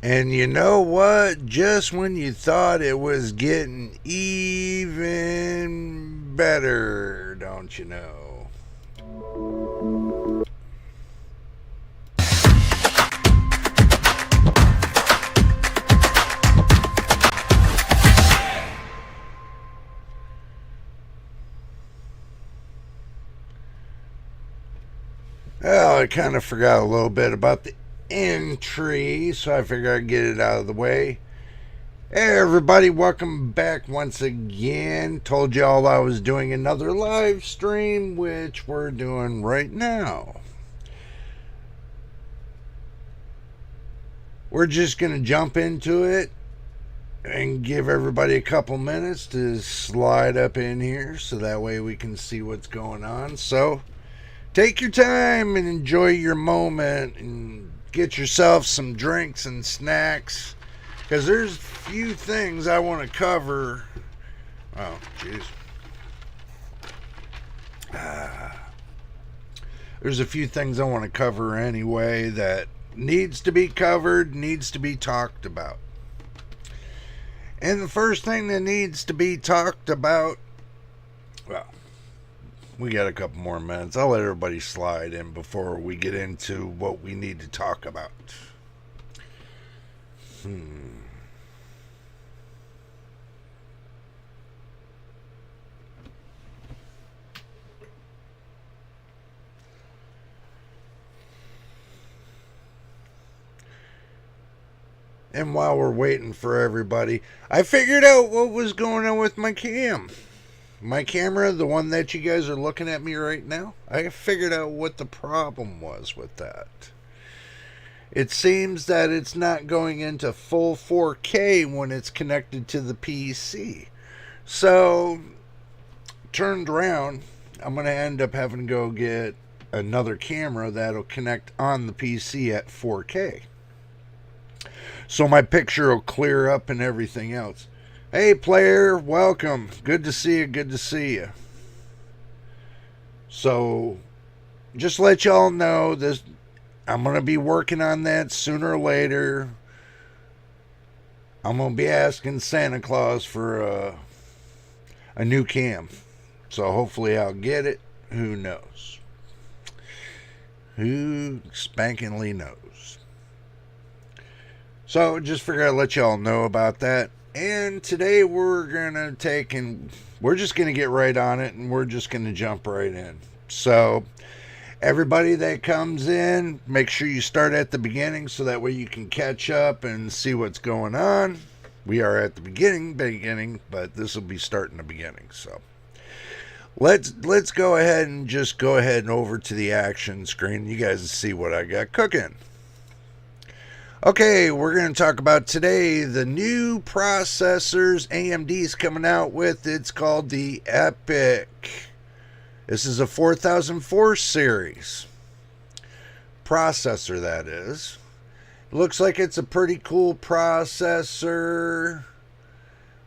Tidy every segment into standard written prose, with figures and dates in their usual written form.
And you know what? Just when you thought it was getting even better, don't you know? Well, I kind of forgot a little bit about the entry, so I figured I'd get it out of the way. Hey everybody, welcome back once again. Told y'all I was doing another live stream, which we're doing right now. We're just going to jump into it and give everybody a couple minutes to slide up in here so that way we can see what's going on. So take your time and enjoy your moment and get yourself some drinks and snacks, because there's a few things I want to cover. Oh, jeez. There's a few things I want to cover anyway that needs to be covered, needs to be talked about. And the first thing that needs to be talked about, well, we got a couple more minutes. I'll let everybody slide in before we get into what we need to talk about. And while we're waiting for everybody, I figured out what was going on with my cam. My camera, the one that you guys are looking at me right now, I figured out what the problem was with that. It seems that it's not going into full 4K when it's connected to the PC. So, turned around, I'm going to end up having to go get another camera that'll connect on the PC at 4K. So my picture will clear up and everything else. Hey player, welcome. Good to see you, good to see you. So, just let y'all know this. I'm going to be working on that sooner or later. I'm going to be asking Santa Claus for a new cam. So hopefully I'll get it. Who knows? Who spankingly knows? So just figured I'd let y'all know about that. And today we're going to take and we're just going to get right on it, and we're just going to jump right in. So everybody that comes in, make sure you start at the beginning so that way you can catch up and see what's going on. We are at the beginning, but this will be starting the beginning. So let's go ahead and just go ahead and over to the action screen. You guys see what I got cooking. Okay, we're going to talk about today the new processors AMD's coming out with. It's called the Epic. This is a 4004 series processor, that is. Looks like it's a pretty cool processor.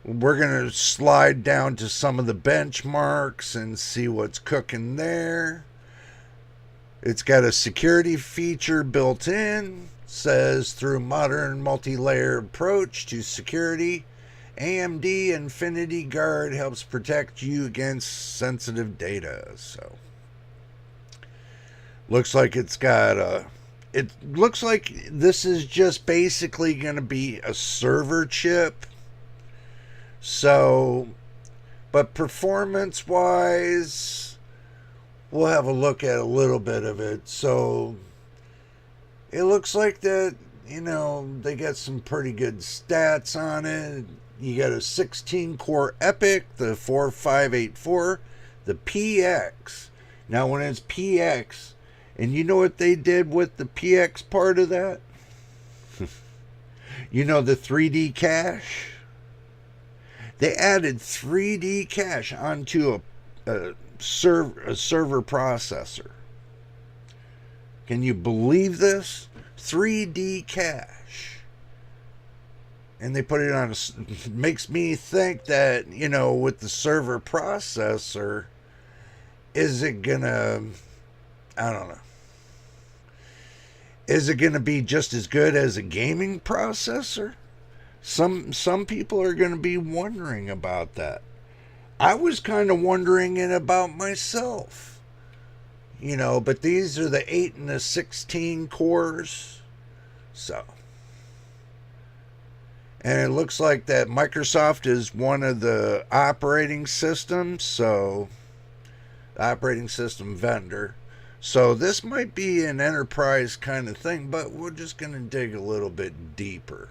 We're going to slide down to some of the benchmarks and see what's cooking there. It's got a security feature built in. Says through modern multi-layer approach to security, AMD Infinity Guard helps protect you against sensitive data. So looks like it's got a, it looks like this is just basically going to be a server chip. So, but performance wise, we'll have a look at a little bit of it. So it looks like that, you know, they got some pretty good stats on it. You got a 16-core Epic, the 4584, the PX. Now, when it's PX, and you know what they did with the PX part of that? You know, the 3D cache? They added 3D cache onto a server processor. Can you believe this? 3D cache. And they put it on a, makes me think that, you know, with the server processor, is it gonna, I don't know. Is it going to be just as good as a gaming processor? Some people are going to be wondering about that. I was kind of wondering it about myself. But these are the 8 and the 16 cores. So, and it looks like that Microsoft is one of the operating systems, so operating system vendor. So this might be an enterprise kind of thing, but we're just going to dig a little bit deeper.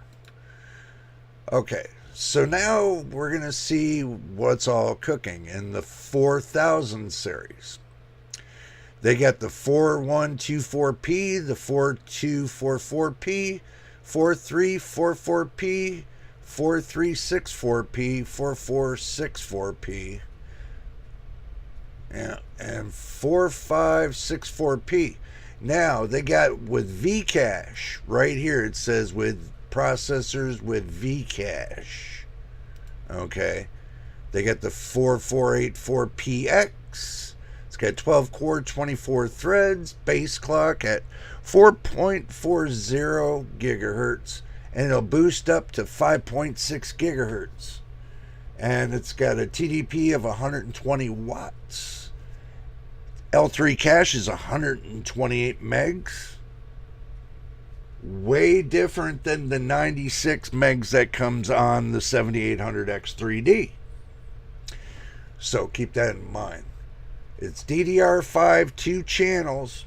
Okay, so now we're going to see what's all cooking in the 4000 series. They got the 4124P, the 4244P, 4344P, 4364P, 4464P, and 4564P. Now, they got with Vcache, right here it says with processors with Vcache. Okay. They got the 4484PX. It's got 12 core, 24 threads, base clock at 4.40 gigahertz, and it'll boost up to 5.6 gigahertz. And it's got a TDP of 120 watts. L3 cache is 128 megs. Way different than the 96 megs that comes on the 7800X3D. So keep that in mind. It's DDR5, 2 channels.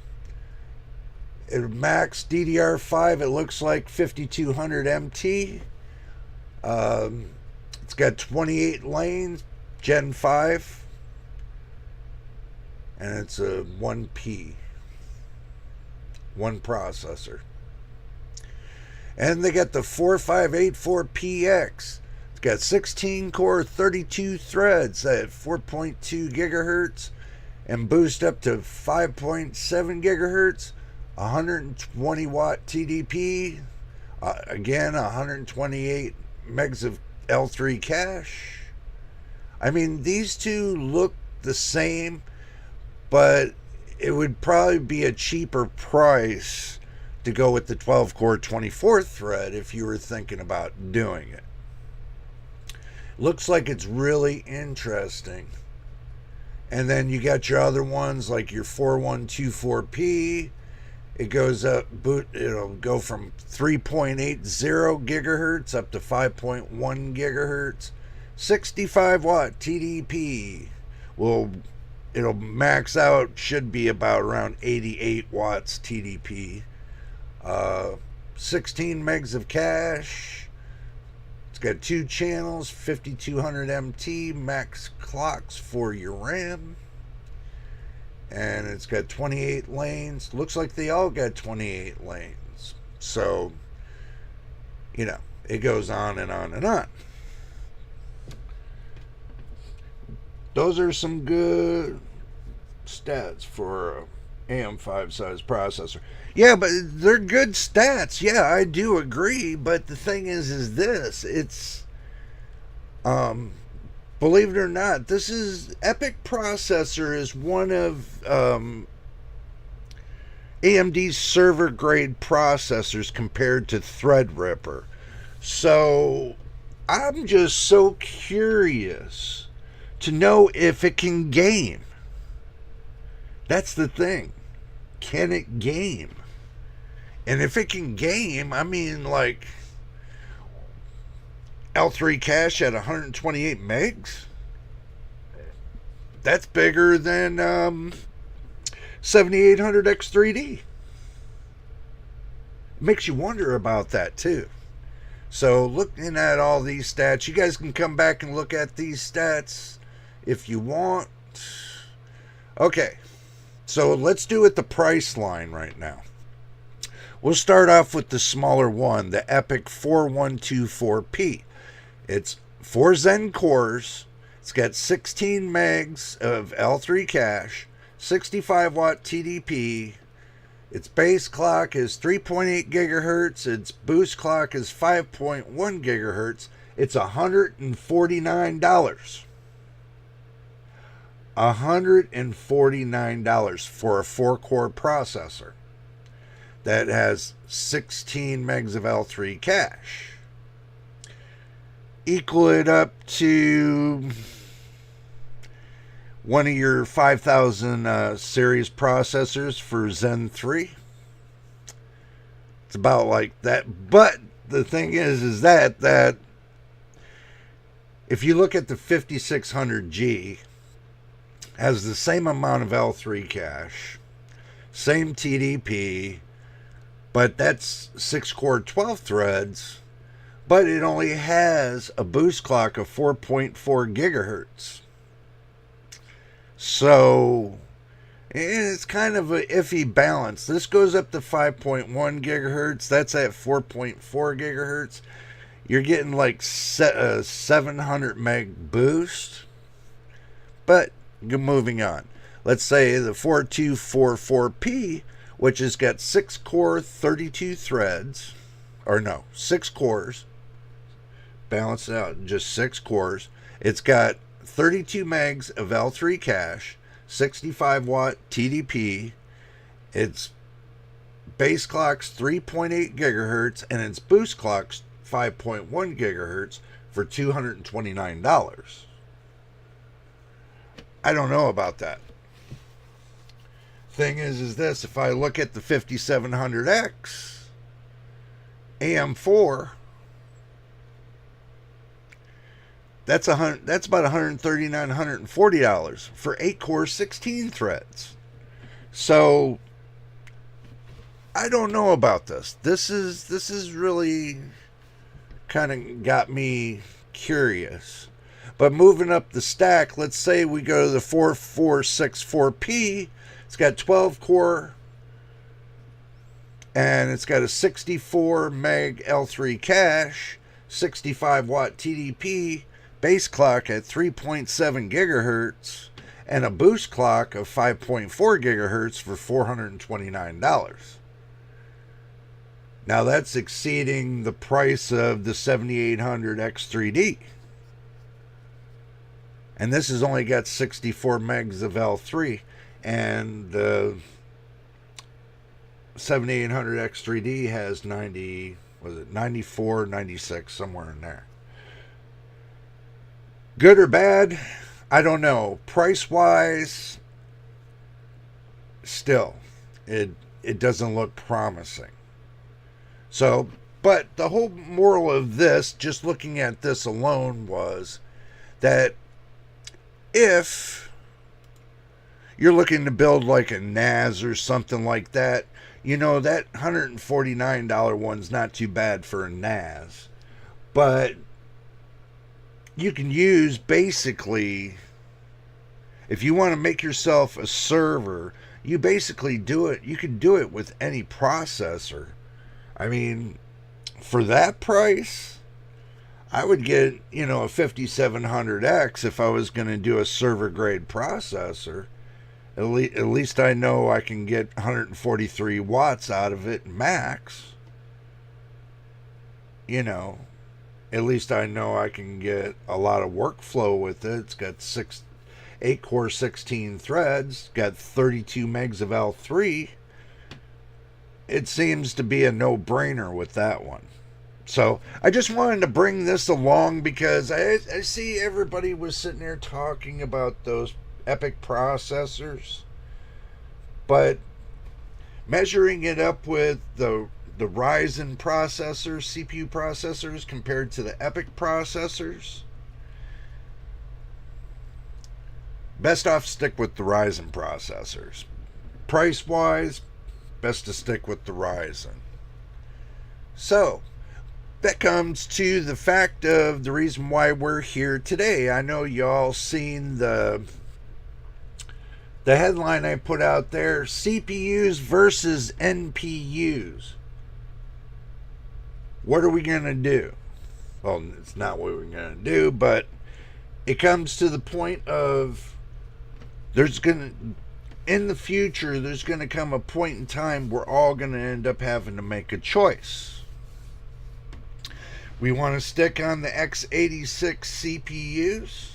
Max DDR5, it looks like 5200 MT. It's got 28 lanes, Gen 5. And it's a 1P. One processor. And they got the 4584PX. It's got 16 core, 32 threads at 4.2 gigahertz and boost up to 5.7 gigahertz, 120 watt TDP, again 128 megs of L3 cache. I mean, these two look the same, but it would probably be a cheaper price to go with the 12 core 24 thread if you were thinking about doing it. Looks like it's really interesting. And then you got your other ones like your 4124P. It goes up, it'll go from 3.80 gigahertz up to 5.1 gigahertz. 65 watt TDP. Well, it'll max out, should be about around 88 watts TDP. 16 megs of cache. It's got 2 channels, 5200 MT, max clocks for your RAM. And it's got 28 lanes. Looks like they all got 28 lanes. So, it goes on and on and on. Those are some good stats for a AM5 size processor. Yeah, but they're good stats. Yeah, I do agree. But the thing is this. It's, believe it or not, this is EPYC processor is one of AMD's server grade processors compared to Threadripper. So I'm just so curious to know if it can game. That's the thing. Can it game? And if it can game, I mean, like L3 cache at 128 megs? That's bigger than 7800X3D. Makes you wonder about that too. So looking at all these stats, you guys can come back and look at these stats if you want. Okay, so let's do it the price line right now. We'll start off with the smaller one, the EPYC 4124P. It's 4 Zen cores. It's got 16 megs of L3 cache, 65 watt TDP. Its base clock is 3.8 gigahertz. Its boost clock is 5.1 gigahertz. It's $149. $149 for a 4-core processor. that has 16 megs of L3 cache. Equal it up to one of your 5000 series processors for Zen 3. It's about like that. But the thing is that if you look at the 5600G, has the same amount of L3 cache, same TDP, but that's 6-core 12 threads, but it only has a boost clock of 4.4 gigahertz. So it's kind of an iffy balance. This goes up to 5.1 gigahertz. That's at 4.4 gigahertz. You're getting like 700 meg boost. But moving on. Let's say the 4244P, which has got 6-core 32 threads. Or no, 6 cores. Balance it out, just 6 cores. It's got 32 megs of L3 cache, 65 watt TDP. Its base clock's 3.8 gigahertz, and its boost clock's 5.1 gigahertz for $229. I don't know about that. Thing is this: if I look at the 5700X AM4, that's about $139, $140 for 8-core 16 threads. So I don't know about this. This is really kind of got me curious. But moving up the stack, let's say we go to the 4464P. It's got 12 core, and it's got a 64 meg L3 cache, 65 watt TDP, base clock at 3.7 gigahertz, and a boost clock of 5.4 gigahertz for $429. Now that's exceeding the price of the 7800 X3D. And this has only got 64 megs of L3, and the 7800 X3D has 94, 96, somewhere in there. Good or bad? I don't know. Price-wise, still, it doesn't look promising. So, but the whole moral of this, just looking at this alone, was that if you're looking to build like a NAS or something like that, you know, that $149 one's not too bad for a NAS. But you can use basically, if you want to make yourself a server, you basically do it. You can do it with any processor. I mean, for that price, I would get, you know, a 5700X if I was going to do a server grade processor. At least I know I can get 143 watts out of it max. You know, at least I know I can get a lot of workflow with it. It's got 8-core 16 threads, got 32 megs of L3. It seems to be a no-brainer with that one. So I just wanted to bring this along because I see everybody was sitting there talking about those epic processors, but measuring it up with the Ryzen processors, CPU processors, compared to the epic processors, best off stick with the Ryzen processors. Price wise, best to stick with the Ryzen. So that comes to the fact of the reason why we're here today. I know y'all seen the headline I put out there: CPUs versus NPUs. What are we going to do? Well, it's not what we're going to do, but it comes to the point of in the future, there's going to come a point in time we're all going to end up having to make a choice. We want to stick on the x86 CPUs,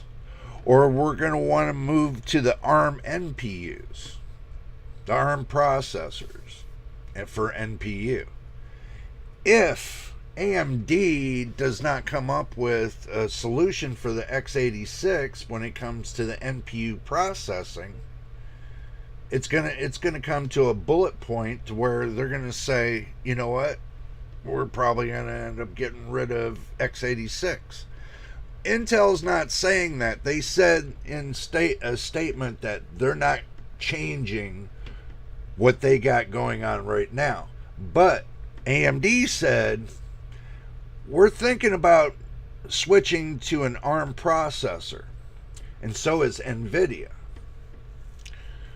or we're going to want to move to the ARM NPUs, the ARM processors. for NPU. If AMD does not come up with a solution for the x86 when it comes to the NPU processing, it's gonna come to a bullet point to where they're gonna say, you know what, we're probably gonna end up getting rid of x86. Intel's not saying that. They said in a statement that they're not changing what they got going on right now. But AMD said, we're thinking about switching to an ARM processor, and so is NVIDIA.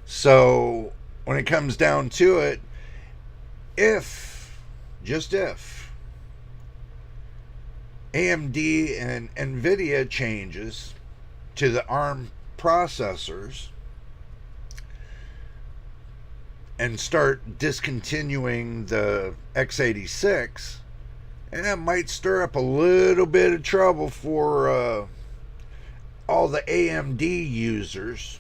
So when it comes down to it, just if, AMD and NVIDIA changes to the ARM processors and start discontinuing the x86, and that might stir up a little bit of trouble for all the AMD users.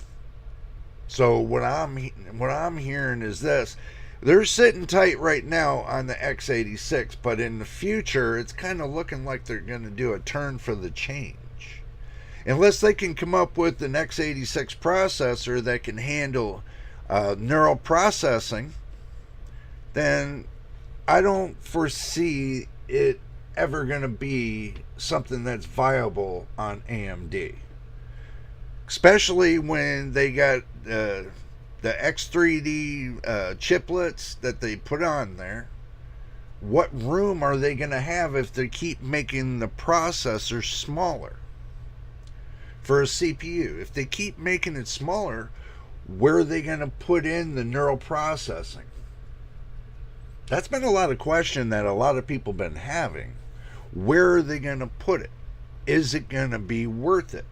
So what I'm hearing is this: they're sitting tight right now on the x86, but in the future, it's kind of looking like they're going to do a turn for the change. Unless they can come up with an x86 processor that can handle neural processing, then I don't foresee it ever going to be something that's viable on AMD. Especially when they got the X3D chiplets that they put on there. What room are they going to have if they keep making the processor smaller for a CPU? If they keep making it smaller, where are they going to put in the neural processing? That's been a lot of question that a lot of people have been having. Where are they going to put it? Is it going to be worth it?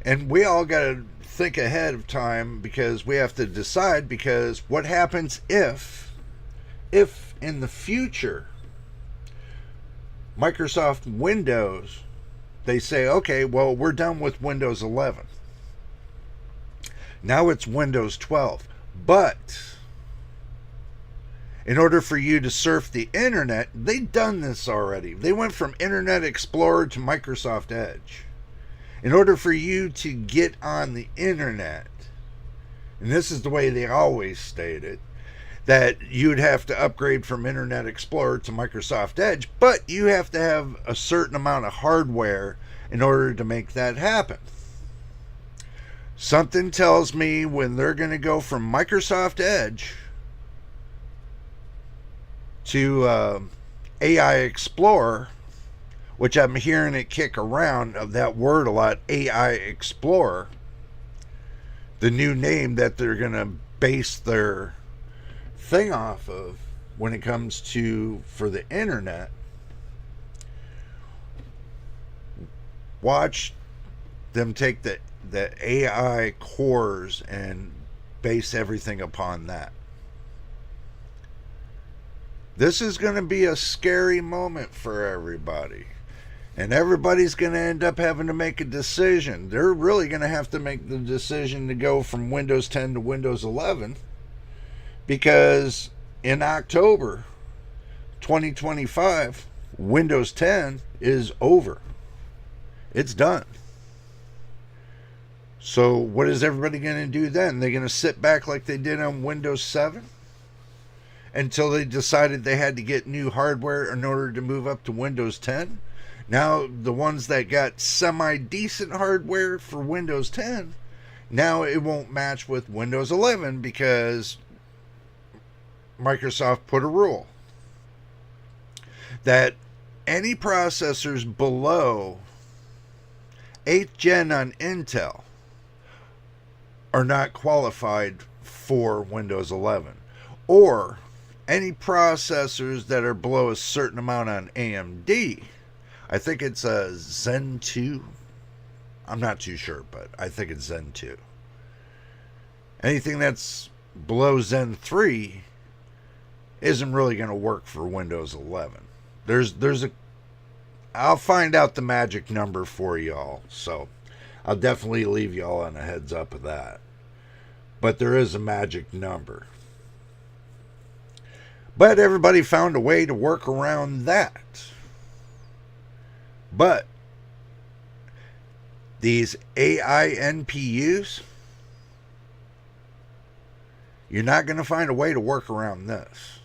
And we all got to think ahead of time, because we have to decide, because what happens if in the future Microsoft Windows, they say, okay, well, we're done with Windows 11. Now it's Windows 12. But in order for you to surf the internet, they've done this already. They went from Internet Explorer to Microsoft Edge. In order for you to get on the internet, and this is the way they always stated, that you'd have to upgrade from Internet Explorer to Microsoft Edge, but you have to have a certain amount of hardware in order to make that happen. Something tells me when they're going to go from Microsoft Edge to AI Explorer, which I'm hearing it kick around of that word a lot, AI Explorer, the new name that they're going to base their thing off of when it comes to for the internet. Watch them take the AI cores and base everything upon that. This is going to be a scary moment for everybody. And everybody's going to end up having to make a decision. They're really going to have to make the decision to go from Windows 10 to Windows 11. Because in October 2025, Windows 10 is over. It's done. So what is everybody going to do then? They're going to sit back like they did on Windows 7? Until they decided they had to get new hardware in order to move up to Windows 10? Now, the ones that got semi-decent hardware for Windows 10, now it won't match with Windows 11 because Microsoft put a rule that any processors below 8th gen on Intel are not qualified for Windows 11. Or any processors that are below a certain amount on AMD, I think it's a Zen 2. I'm not too sure, but I think it's Zen 2. Anything that's below Zen 3 isn't really going to work for Windows 11. I'll find out the magic number for y'all, so I'll definitely leave y'all on a heads up of that. But there is a magic number. But everybody found a way to work around that. But these AI NPUs, you're not going to find a way to work around this,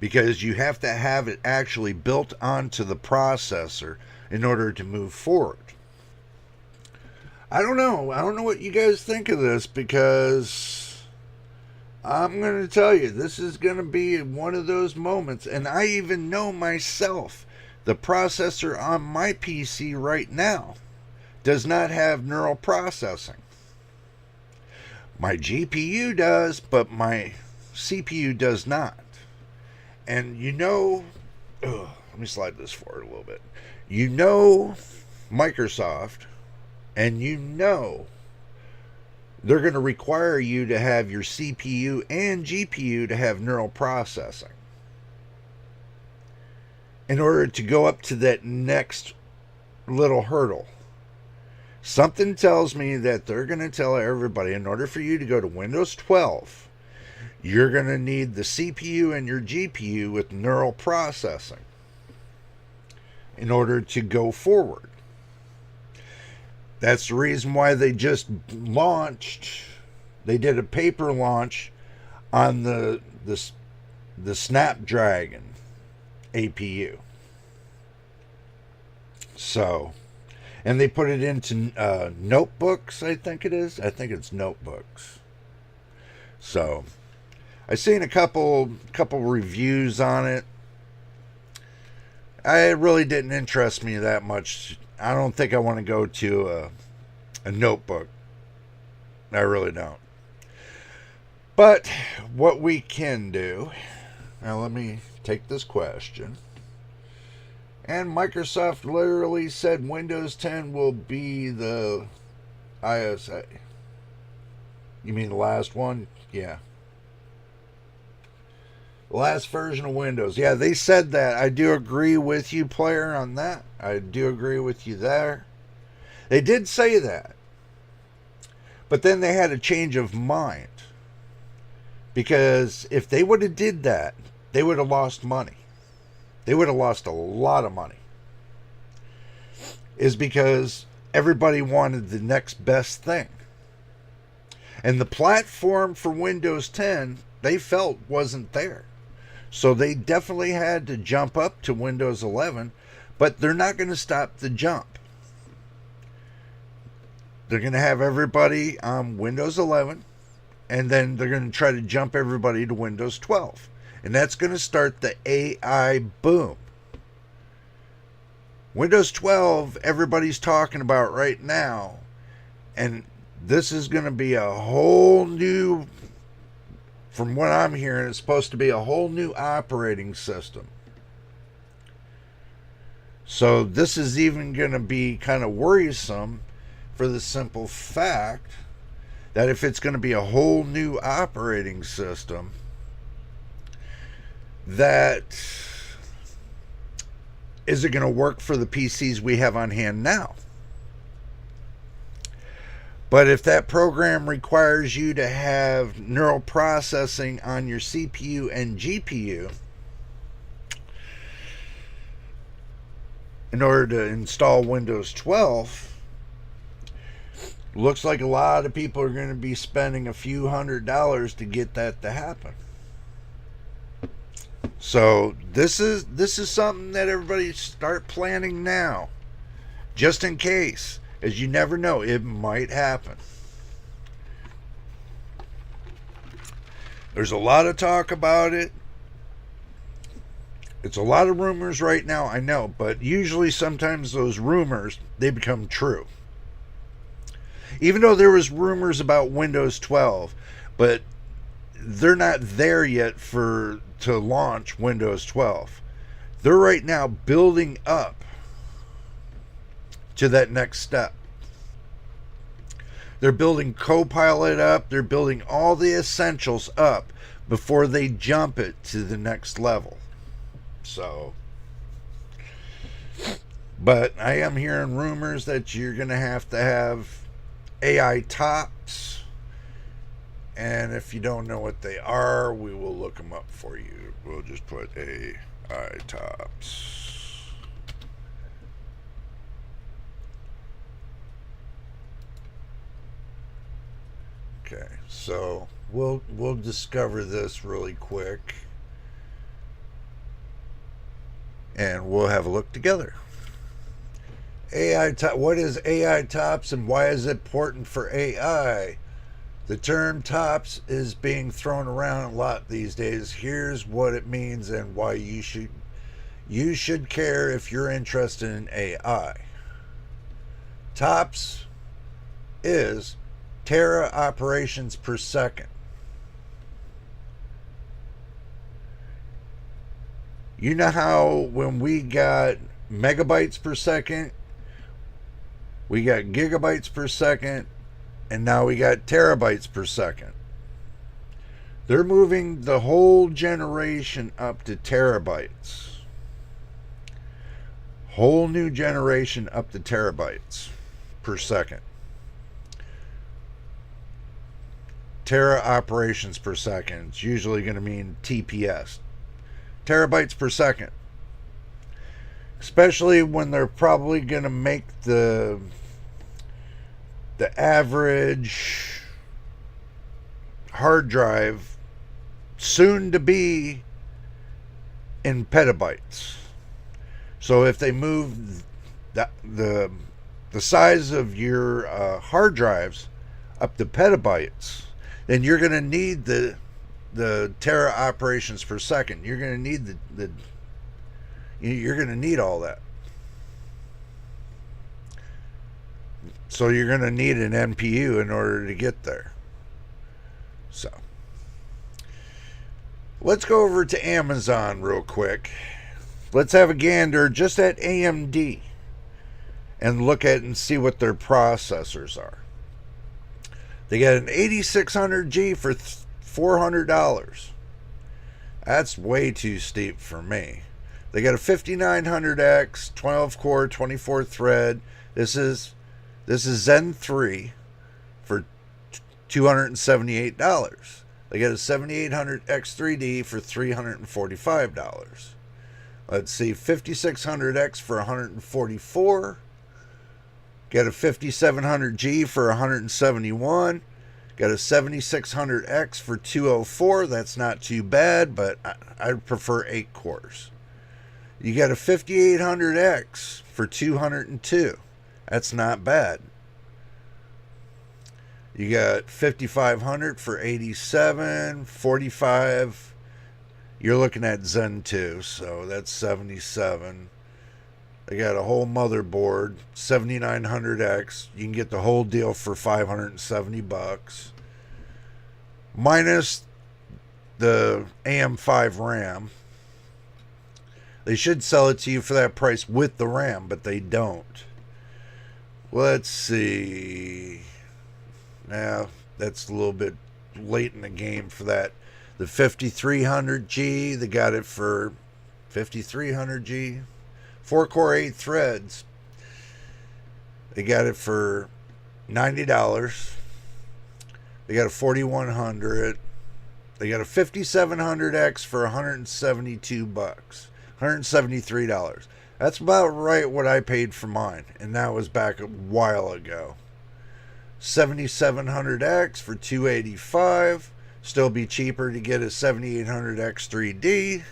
because you have to have it actually built onto the processor in order to move forward. I don't know. I don't know what you guys think of this, because I'm going to tell you, this is going to be one of those moments. And I even know myself, the processor on my PC right now does not have neural processing. My GPU does, but my CPU does not. And you know, let me slide this forward a little bit. You know, Microsoft, and you know, they're going to require you to have your CPU and GPU to have neural processing in order to go up to that next little hurdle. Something tells me that they're going to tell everybody, in order for you to go to Windows 12, you're going to need the CPU and your GPU with neural processing in order to go forward. That's the reason why they just launched, they did a paper launch on the Snapdragon APU. So, and they put it into notebooks, I think it is. I think it's notebooks. So, I've seen a couple reviews on it. It really didn't interest me that much. I don't think I want to go to a notebook. I really don't. But what we can do, now let me take this question. And Microsoft literally said Windows 10 will be the ISA. You mean the last one? Yeah. The last version of Windows. Yeah, they said that. I do agree with you, player, on that. I do agree with you there. They did say that. But then they had a change of mind. Because if they would have did that, they would have lost money. They would have lost a lot of money. Is because everybody wanted the next best thing. And the platform for Windows 10, they felt wasn't there. So they definitely had to jump up to Windows 11, but they're not going to stop the jump. They're going to have everybody on Windows 11, and then they're going to try to jump everybody to Windows 12. And that's going to start the AI boom. Windows 12, everybody's talking about right now, and this is going to be a whole new, from what I'm hearing, it's supposed to be a whole new operating system. So this is even going to be kind of worrisome for the simple fact that if it's going to be a whole new operating system, that is it going to work for the PCs we have on hand now? But if that program requires you to have neural processing on your CPU and GPU in order to install Windows 12, looks like a lot of people are going to be spending a few $100s to get that to happen. So this is something that everybody start planning now, just in case, as you never know, it might happen. There's a lot of talk about it. It's a lot of rumors right now, I know, but usually sometimes those rumors, they become true. Even though there was rumors about Windows 12, but they're not there yet to launch Windows 12. They're right now building up to that next step. They're building Copilot up. They're building all the essentials up before they jump it to the next level. So, but I am hearing rumors that you're going to have AI tops And if you don't know what they are, we will look them up for you. We'll just put AI tops. Okay, so we'll discover this really quick, and we'll have a look together. What is AI tops and why is it important for AI? The term tops is being thrown around a lot these days. Here's what it means and why you should care if you're interested in AI. Tops is tera operations per second. You know how when we got megabytes per second, we got gigabytes per second, and now we got terabytes per second. They're moving the whole generation up to terabytes. Whole new generation up to terabytes per second. Tera operations per second. It's usually going to mean TPS. Terabytes per second. Especially when they're probably going to make the average hard drive soon to be in petabytes. So if they move the size of your hard drives up to petabytes, then you're going to need the tera operations per second. You're going to need you're going to need all that. So you're going to need an NPU in order to get there. So let's go over to Amazon real quick. Let's have a gander just at AMD and look at and see what their processors are. They got an 8600G for $400. That's way too steep for me. They got a 5900X, 12 core, 24 thread. This is Zen 3 for $278. They got a 7800X3D for $345. Let's see, 5600X for $144. Got a 5700G for $171. Got a 7600X for $204. That's not too bad, but I prefer 8 cores. You got a 5800X for $202. That's not bad. You got 5500 for $87, 45. You're looking at Zen 2, so that's 77. They got a whole motherboard, 7900X. You can get the whole deal for $570 minus the AM5 RAM. They should sell it to you for that price with the RAM, but they don't. Let's see. Now, that's a little bit late in the game for that. The 5300G, they got it for 5300G. 4-core, 8 threads. They got it for $90. They got a 4100. They got a 5700X for $172. $173. That's about right what I paid for mine, and that was back a while ago. 7700X for $285. Still be cheaper to get a 7800X 3D.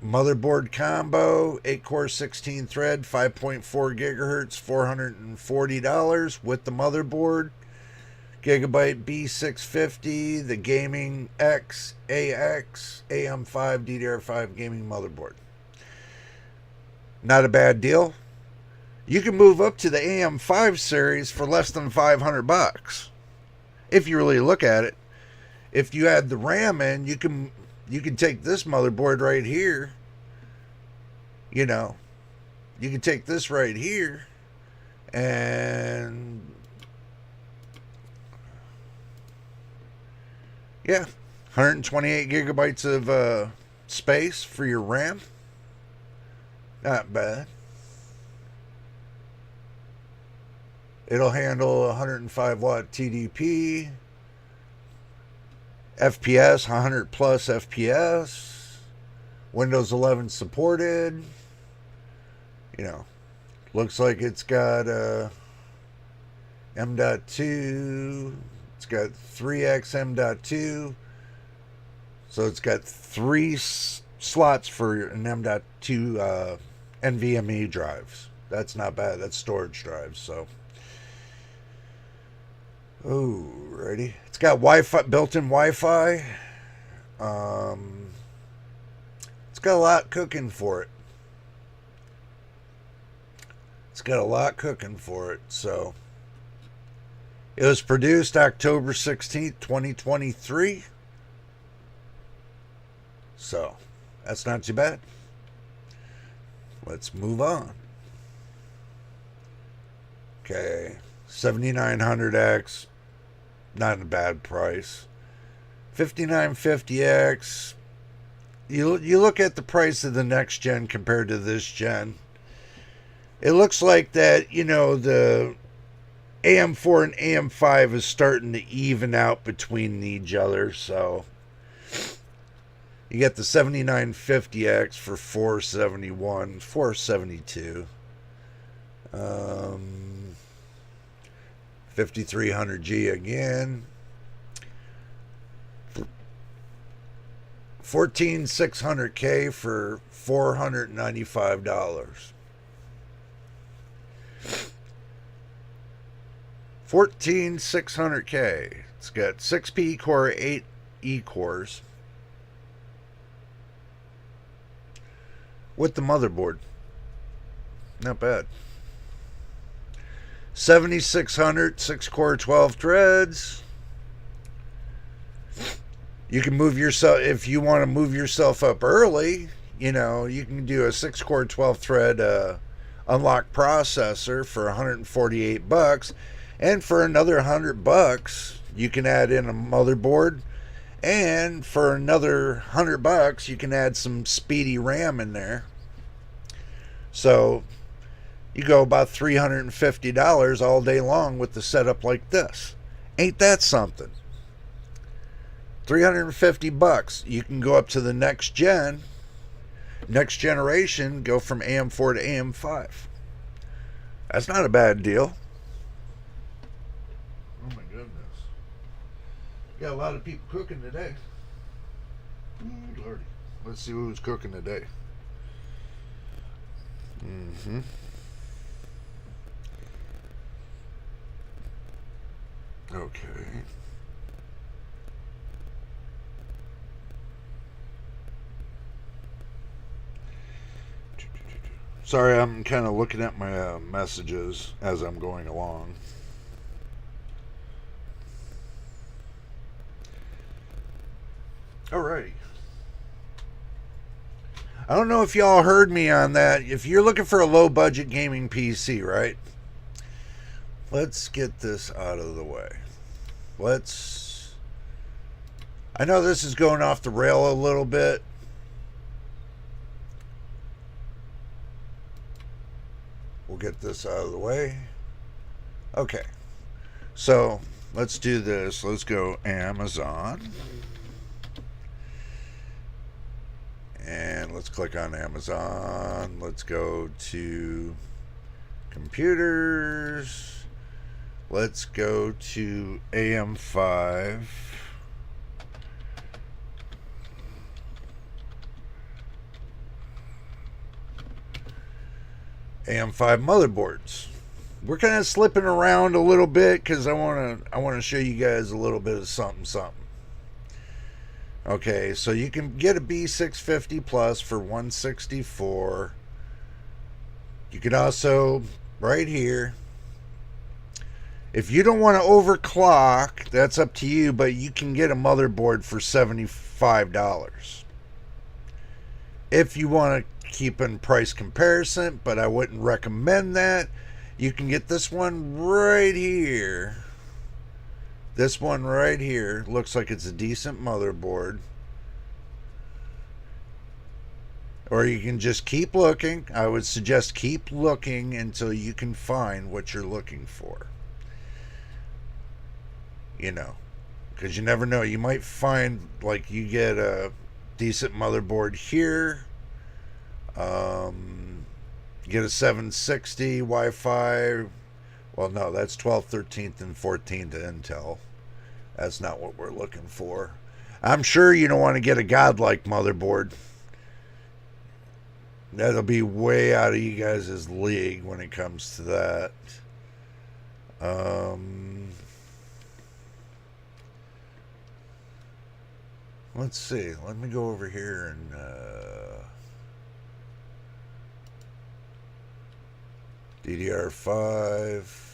Motherboard combo, 8-core, 16 thread, 5.4 gigahertz, $440 with the motherboard. Gigabyte B650, the Gaming X AX AM5 DDR5 gaming motherboard. Not a bad deal. You can move up to the AM5 series for less than $500 if you really look at it. If you add the RAM in, you can take this motherboard right here. You know, you can take this right here and yeah, 128 gigabytes of space for your RAM. Not bad. It'll handle 105 watt TDP, FPS 100 plus FPS, Windows 11 supported. You know, looks like it's got M.2. It's got 3x M.2. So it's got three slots for an M.2 NVMe drives. That's not bad. That's storage drives. So, oh, ready. It's got Wi-Fi, built-in Wi-Fi. It's got a lot cooking for it. It's got a lot cooking for it. So, it was produced October 16th, 2023. So, that's not too bad. Let's move on. Okay, 7900X, not a bad price. 5950X, you look at the price of the next gen compared to this gen. It looks like that, you know, the AM4 and AM5 is starting to even out between each other, so you get the 7950X for 471, 472. 5300G again. 14600K for $495. 14600K. It's got 6P core, 8 E cores. With the motherboard. Not bad. 7600, 6 core, 12 threads. You can move yourself, if you want to move yourself up early, you know, you can do a 6 core, 12 thread unlock processor for $148. And for another $100, you can add in a motherboard. And for another $100, you can add some speedy RAM in there. So you go about $350 all day long with the setup like this. Ain't that something? $350. You can go up to the next generation, go from AM4 to AM5. That's not a bad deal. Oh my goodness. Got a lot of people cooking today. Ooh, Lordy. Let's see who's cooking today. Okay. Sorry, I'm kind of looking at my messages as I'm going along. Alrighty. I don't know if y'all heard me on that. If you're looking for a low budget gaming PC, right? Let's get this out of the way. I know this is going off the rail a little bit. We'll get this out of the way. Okay. So, let's do this. Let's go Amazon. And let's click on Amazon. Let's go to computers. Let's go to AM5. AM5 motherboards. We're kind of slipping around a little bit because I want to show you guys a little bit of something. Okay, so you can get a B650 Plus for $164. You can also, right here, if you don't want to overclock, that's up to you, but you can get a motherboard for $75. If you want to keep in price comparison, but I wouldn't recommend that, you can get this one right here. This one right here looks like it's a decent motherboard. Or you can just keep looking. I would suggest keep looking until you can find what you're looking for. you know, because you never know. You might find like you get a decent motherboard here. You get a 760 Wi-Fi. Well, no, that's 12th, 13th, and 14th Intel. That's not what we're looking for. I'm sure you don't want to get a godlike motherboard. That'll be way out of you guys' league when it comes to that. Let's see. Let me go over here and DDR5.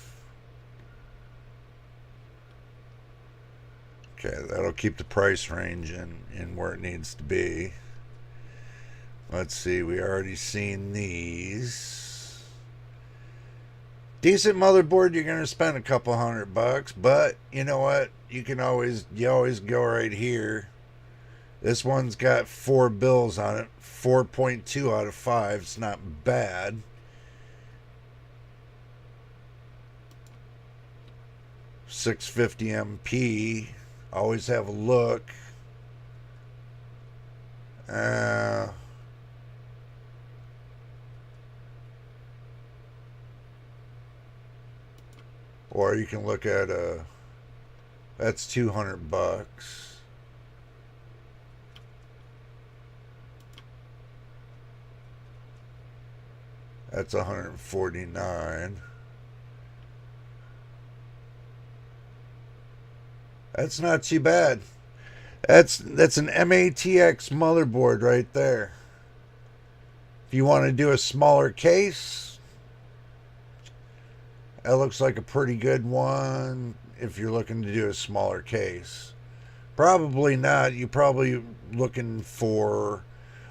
Okay, that'll keep the price range in where it needs to be. Let's see, we already seen these. Decent motherboard, you're gonna spend a couple $100, but you know what? You always go right here. This one's got 4 bills on it, 4.2 out of 5. It's not bad. $650 MP. Always have a look. Or you can look at that's $200. That's $149. That's not too bad. That's an MATX motherboard right there. If you want to do a smaller case, that looks like a pretty good one if you're looking to do a smaller case. Probably not. You're probably looking for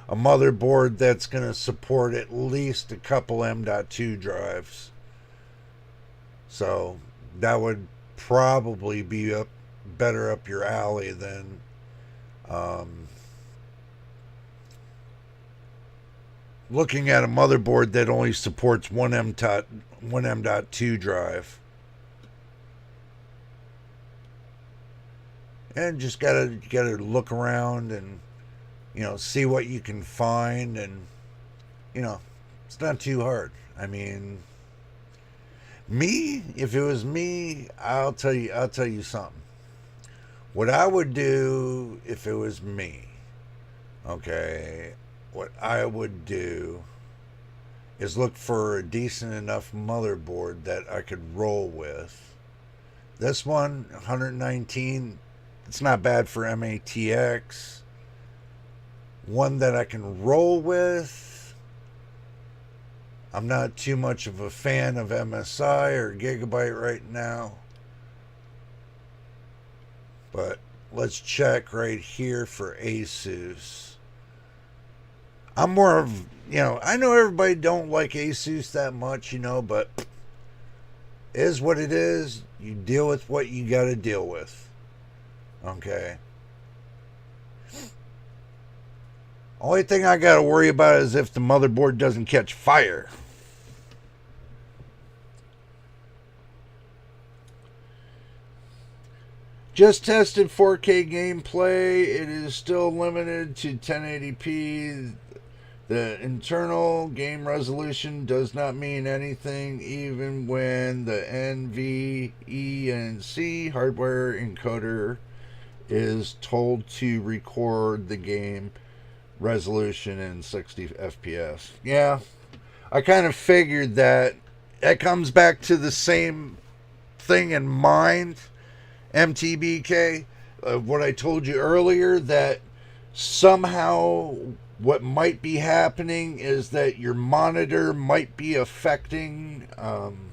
a motherboard that's going to support at least a couple M.2 drives. So that would probably be better up your alley than looking at a motherboard that only supports one M.2 drive. And just gotta look around and see what you can find, and it's not too hard. I mean, if it was me, I'll tell you something. What I would do if it was me, okay, what I would do is look for a decent enough motherboard that I could roll with. This one, 119, it's not bad for MATX. One that I can roll with. I'm not too much of a fan of MSI or Gigabyte right now. But let's check right here for Asus. I'm more of, I know everybody don't like Asus that much, but it is what it is. You deal with what you got to deal with. Okay. Only thing I got to worry about is if the motherboard doesn't catch fire. Just tested 4K gameplay. It is still limited to 1080p. The internal game resolution does not mean anything, even when the NVENC hardware encoder is told to record the game resolution in 60 FPS. Yeah, I kind of figured that. That comes back to the same thing in mind, MTBK, what I told you earlier, that somehow what might be happening is that your monitor might be affecting, I'm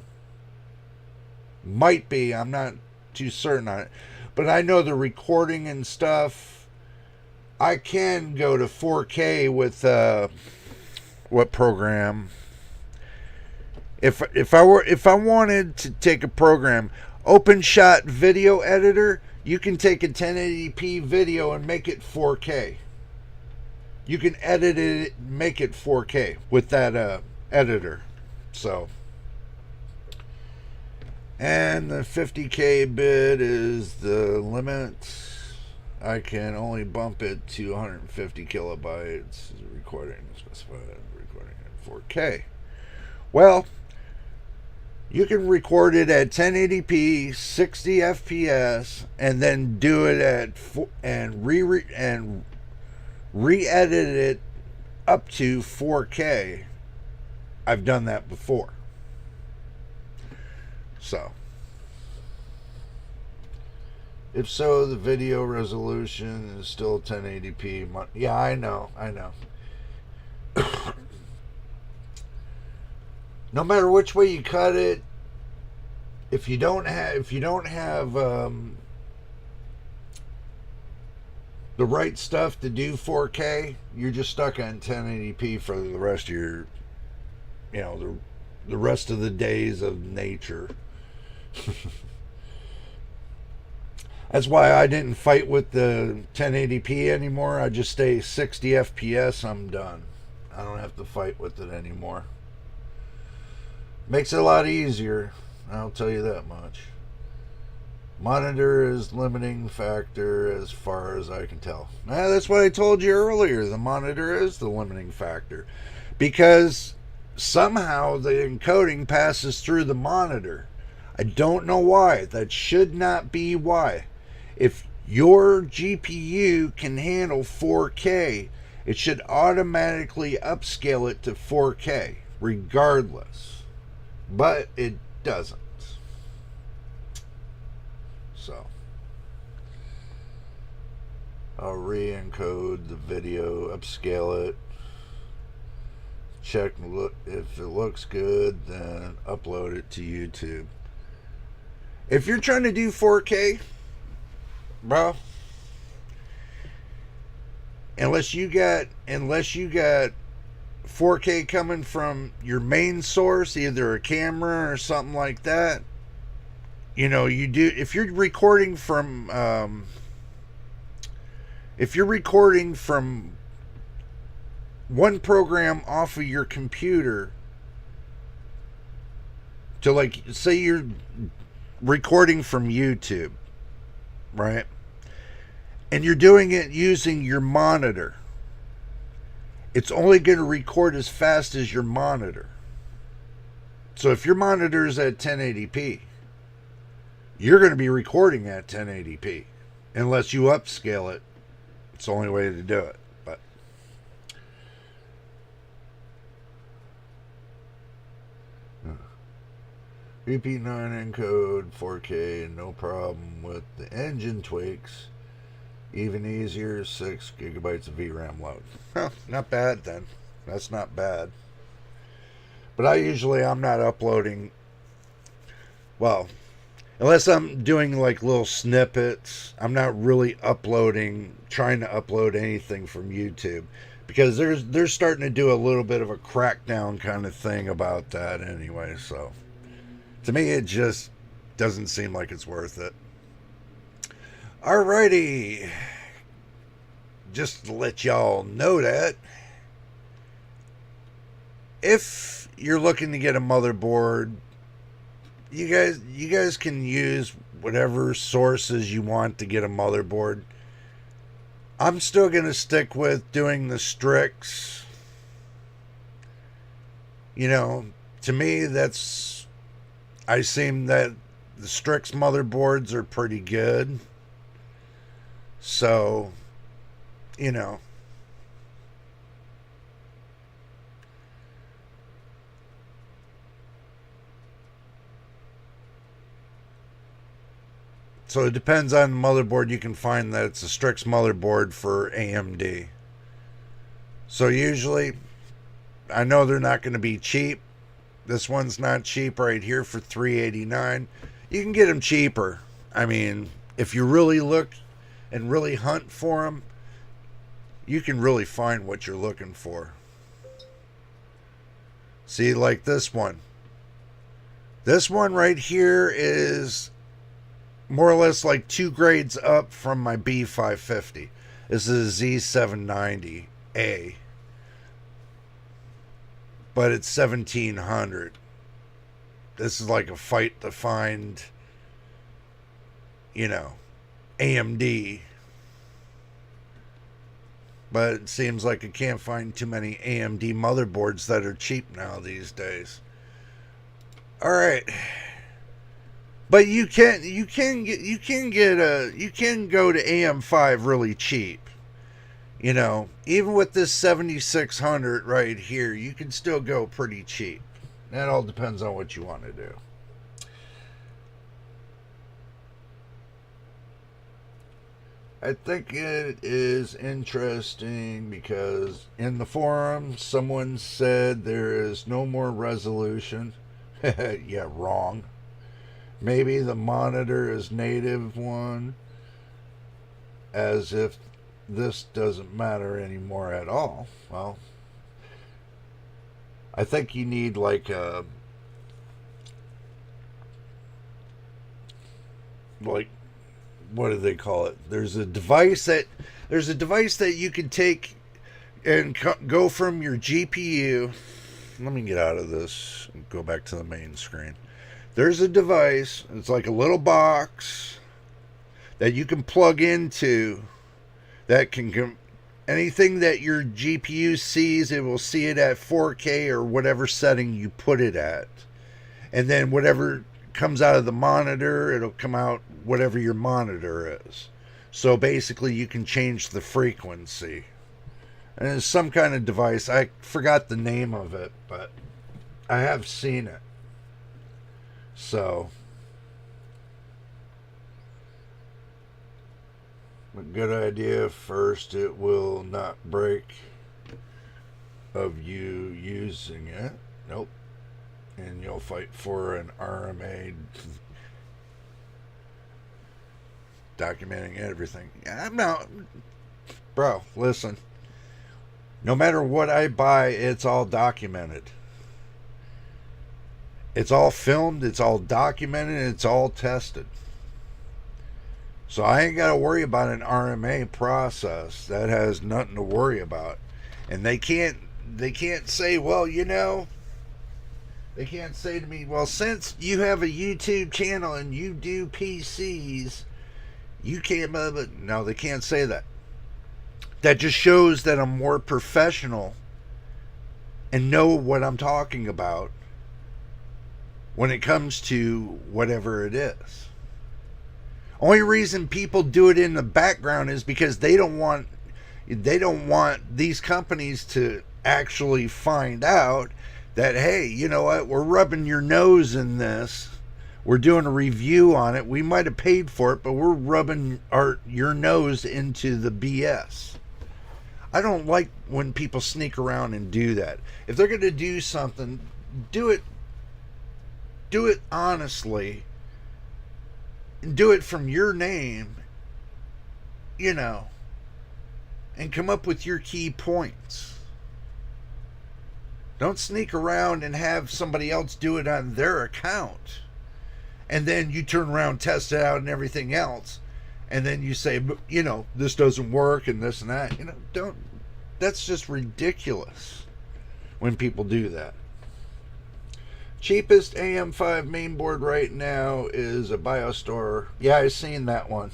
not too certain on it, but I know the recording and stuff, I can go to 4K with, what program? If I wanted to take a program, OpenShot video editor, you can take a 1080p video and make it 4K. You can edit it, make it 4K with that editor. So, And the 50K bit is the limit. I can only bump it to 150 kilobytes. Recording specified recording at 4K. Well, you can record it at 1080p, 60 FPS, and then do it at re-edit it up to 4K. I've done that before. So, if so, the video resolution is still 1080p. Yeah, I know. No matter which way you cut it, if you don't have the right stuff to do 4K, you're just stuck on 1080p for the rest of your, the rest of the days of nature. That's why I didn't fight with the 1080p anymore. I just stay 60 FPS. I'm done. I don't have to fight with it anymore. Makes it a lot easier. I'll tell you that much. Monitor is limiting factor as far as I can tell. That's what I told you earlier. The monitor is the limiting factor. Because somehow the encoding passes through the monitor. I don't know why. That should not be why. If your GPU can handle 4K, it should automatically upscale it to 4K, regardless. But it doesn't. So, I'll re-encode the video, upscale it, check look if it looks good, then upload it to YouTube. If you're trying to do 4K, bro, unless you got 4K coming from your main source, either a camera or something like that, you do. If you're recording from one program off of your computer to, like, say you're recording from YouTube, right? And you're doing it using your monitor. It's only going to record as fast as your monitor. So if your monitor is at 1080p, you're going to be recording at 1080p. Unless you upscale it. It's the only way to do it. But VP9 encode 4K, no problem with the engine tweaks. Even easier, 6 gigabytes of VRAM load. Not bad then. That's not bad. But I'm not uploading, well, unless I'm doing like little snippets, I'm not really trying to upload anything from YouTube. Because they're starting to do a little bit of a crackdown kind of thing about that anyway, so. To me, it just doesn't seem like it's worth it. Alrighty. Just to let y'all know that if you're looking to get a motherboard, you guys can use whatever sources you want to get a motherboard. I'm still going to stick with doing the Strix. To me, I seem that the Strix motherboards are pretty good. So, So it depends on the motherboard. You can find that it's a Strix motherboard for AMD. So usually, I know they're not going to be cheap. This one's not cheap right here for $389. You can get them cheaper. I mean, if you really look and really hunt for them, you can really find what you're looking for. See, like this one. This one right here is more or less like 2 grades up from my B550. This is a Z790A. But it's 1700. this is like a fight to find, you know, AMD. But it seems like I can't find too many AMD motherboards that are cheap now these days. All right. But you can go to AM5 really cheap. You know, even with this 7600 right here, you can still go pretty cheap. That all depends on what you want to do. I think it is interesting because in the forum, someone said there is no more resolution. Yeah, wrong. Maybe the monitor is native one, as if this doesn't matter anymore at all. Well, I think you need like a like what do they call it? There's a device that you can take and go from your GPU. Let me get out of this and go back to the main screen. There's a device. It's like a little box that you can plug into that can anything that your GPU sees, it will see it at 4K or whatever setting you put it at. And then whatever comes out of the monitor, it'll come out whatever your monitor is. So basically you can change the frequency. And it's some kind of device. I forgot the name of it, but I have seen it. So a good idea. First, it will not break of you using it. Nope. And you'll fight for an RMA documenting everything. I'm not. Bro, listen. No matter what I buy, it's all documented. It's all filmed, it's all documented, it's all tested. So I ain't got to worry about an RMA process. That has nothing to worry about. And they can't say, well, you know, they can't say to me, well, since you have a YouTube channel and you do PCs, you can't. No, they can't say that. That just shows that I'm more professional and know what I'm talking about when it comes to whatever it is. Only reason people do it in the background is because they don't want these companies to actually find out that, hey, you know what, we're rubbing your nose in this. We're doing a review on it. We might have paid for it, but we're rubbing your nose into the BS. I don't like when people sneak around and do that. If they're going to do something, do it honestly. Do it from your name, you know, and come up with your key points. Don't sneak around and have somebody else do it on their account. And then you turn around, test it out and everything else. And then you say, you know, this doesn't work and this and that. You know, that's just ridiculous when people do that. Cheapest AM5 mainboard right now is a BioStore. Yeah, I've seen that one.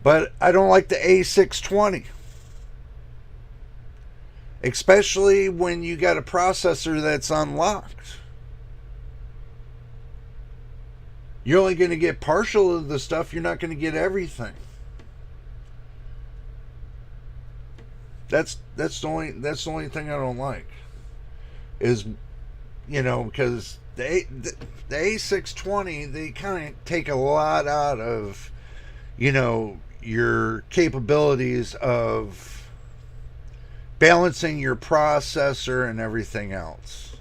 But I don't like the A620. Especially when you got a processor that's unlocked. You're only going to get partial of the stuff. You're not going to get everything. That's the only thing I don't like. Is, you know, because the A620, they kind of take a lot out of, you know, your capabilities of balancing your processor and everything else.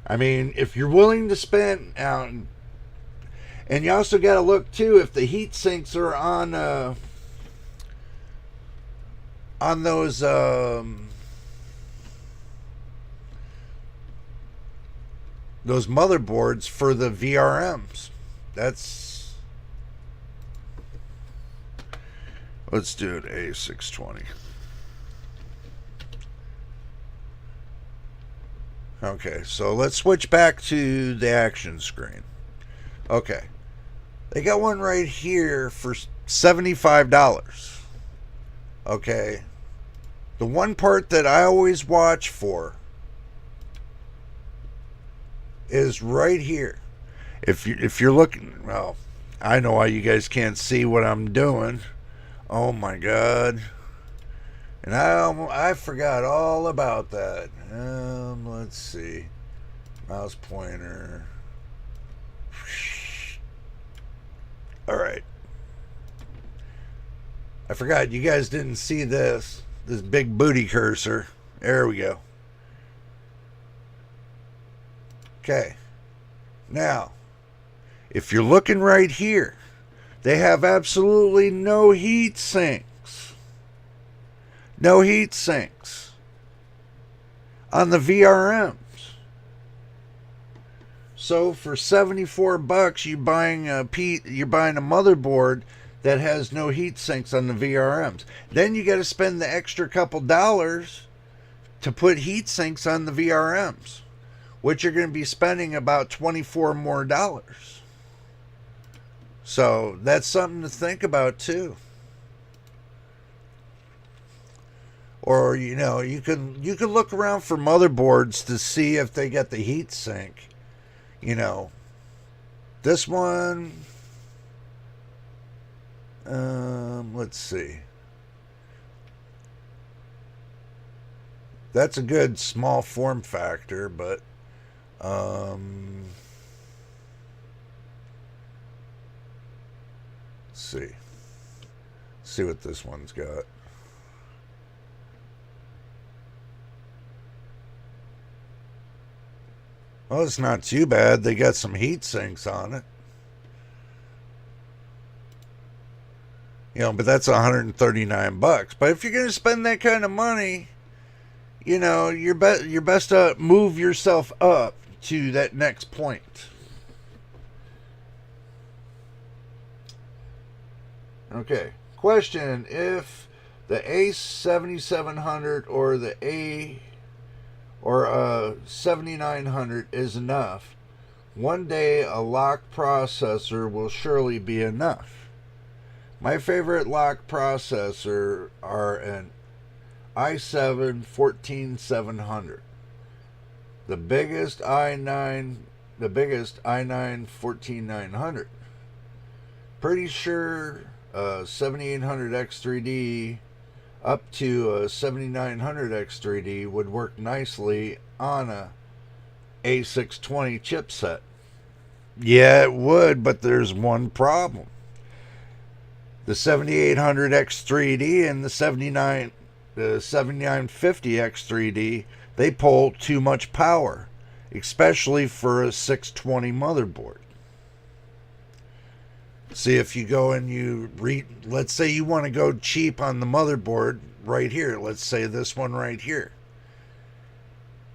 I mean, if you're willing to spend out, and you also got to look too if the heat sinks are on those motherboards for the VRMs. Let's do it A620. Okay, so let's switch back to the action screen. Okay, they got one right here for $75. Okay, the one part that I always watch for is right here. If you're looking, well, I know why you guys can't see what I'm doing. Oh my god. And I forgot all about that. Let's see. Mouse pointer. All right. I forgot you guys didn't see this big booty cursor. There we go. Okay. Now, if you're looking right here, they have absolutely no heat sinks. No heat sinks on the VRMs. So for $74, you're buying a motherboard that has no heat sinks on the VRMs. Then you got to spend the extra couple dollars to put heat sinks on the VRMs, which you're going to be spending about $24 more. So that's something to think about too. Or you can look around for motherboards to see if they get the heat sink. This one, let's see. That's a good small form factor, but let's see what this one's got. Well, it's not too bad. They got some heat sinks on it. But that's $139. But if you're going to spend that kind of money, you're best to move yourself up to that next point. Okay. Question: if the A7700 or the 7900 is enough, one day a locked processor will surely be enough. My favorite locked processor are an i7-14700, the biggest i9 14900. Pretty sure 7800X3D up to a 7900X3D would work nicely on a A620 chipset. Yeah, it would, but there's one problem. The 7800X3D and the 7950X3D, they pull too much power, especially for a 620 motherboard. See, if you go and let's say you want to go cheap on the motherboard right here. Let's say this one right here.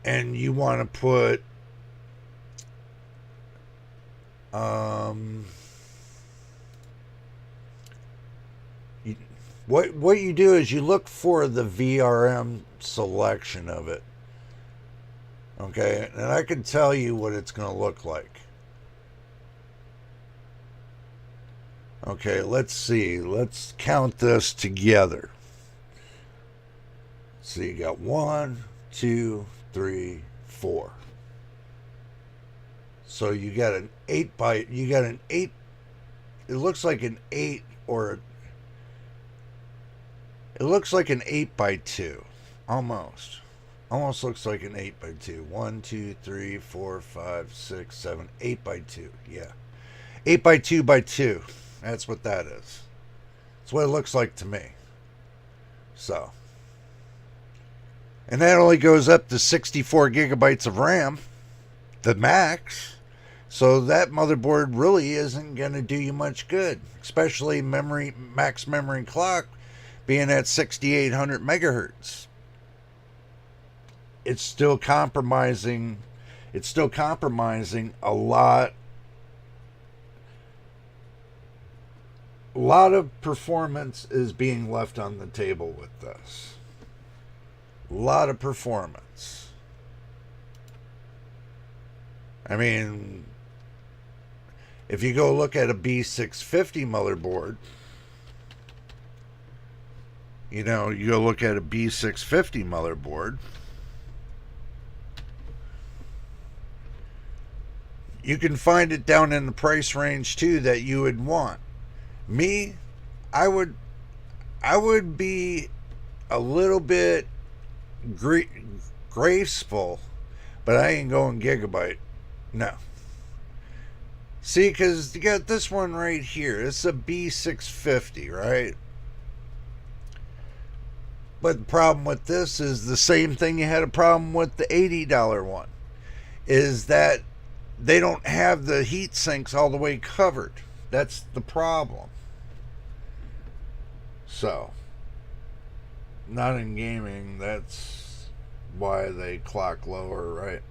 And you want to put what you do is you look for the VRM selection of it. Okay, and I can tell you what it's going to look like. Okay, let's see. Let's count this together. So you got 1, 2, 3, 4. So you got an 8 it looks like an 8 or it looks like an 8x2. Almost looks like an 8x2. 1, 2, 3, 4, 5, 6, 7, 8x2. Yeah. 8x2x2. That's what that is. That's what it looks like to me. So. And that only goes up to 64 gigabytes of RAM. The max. So that motherboard really isn't going to do you much good. Especially max memory clock being at 6800 megahertz. It's still compromising a lot of performance is being left on the table with this. A lot of performance. I mean, if you go look at a B650 motherboard, you go look at a B650 motherboard, you can find it down in the price range too that you would want. Me, I would be a little bit graceful, but I ain't going gigabyte. No. See, because you got this one right here. It's a B650, right? But the problem with this is the same thing you had a problem with the $80 one. Is that they don't have the heat sinks all the way covered. That's the problem. So, not in gaming, that's why they clock lower, right?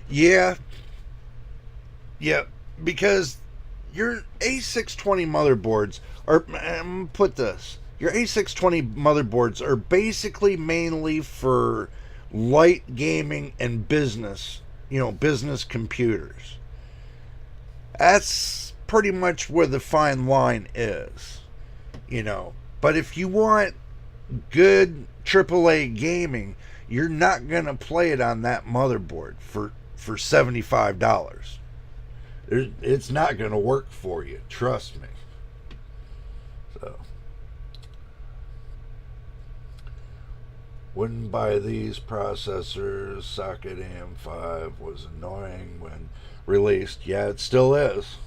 Yeah, because your A620 motherboards are, I'm put this, your A620 motherboards are basically mainly for light gaming and business, business computers. That's pretty much where the fine line is, But if you want good AAA gaming, you're not going to play it on that motherboard for $75. It's not going to work for you, trust me. So, wouldn't buy these processors. Socket AM5 was annoying when released. Yeah, it still is.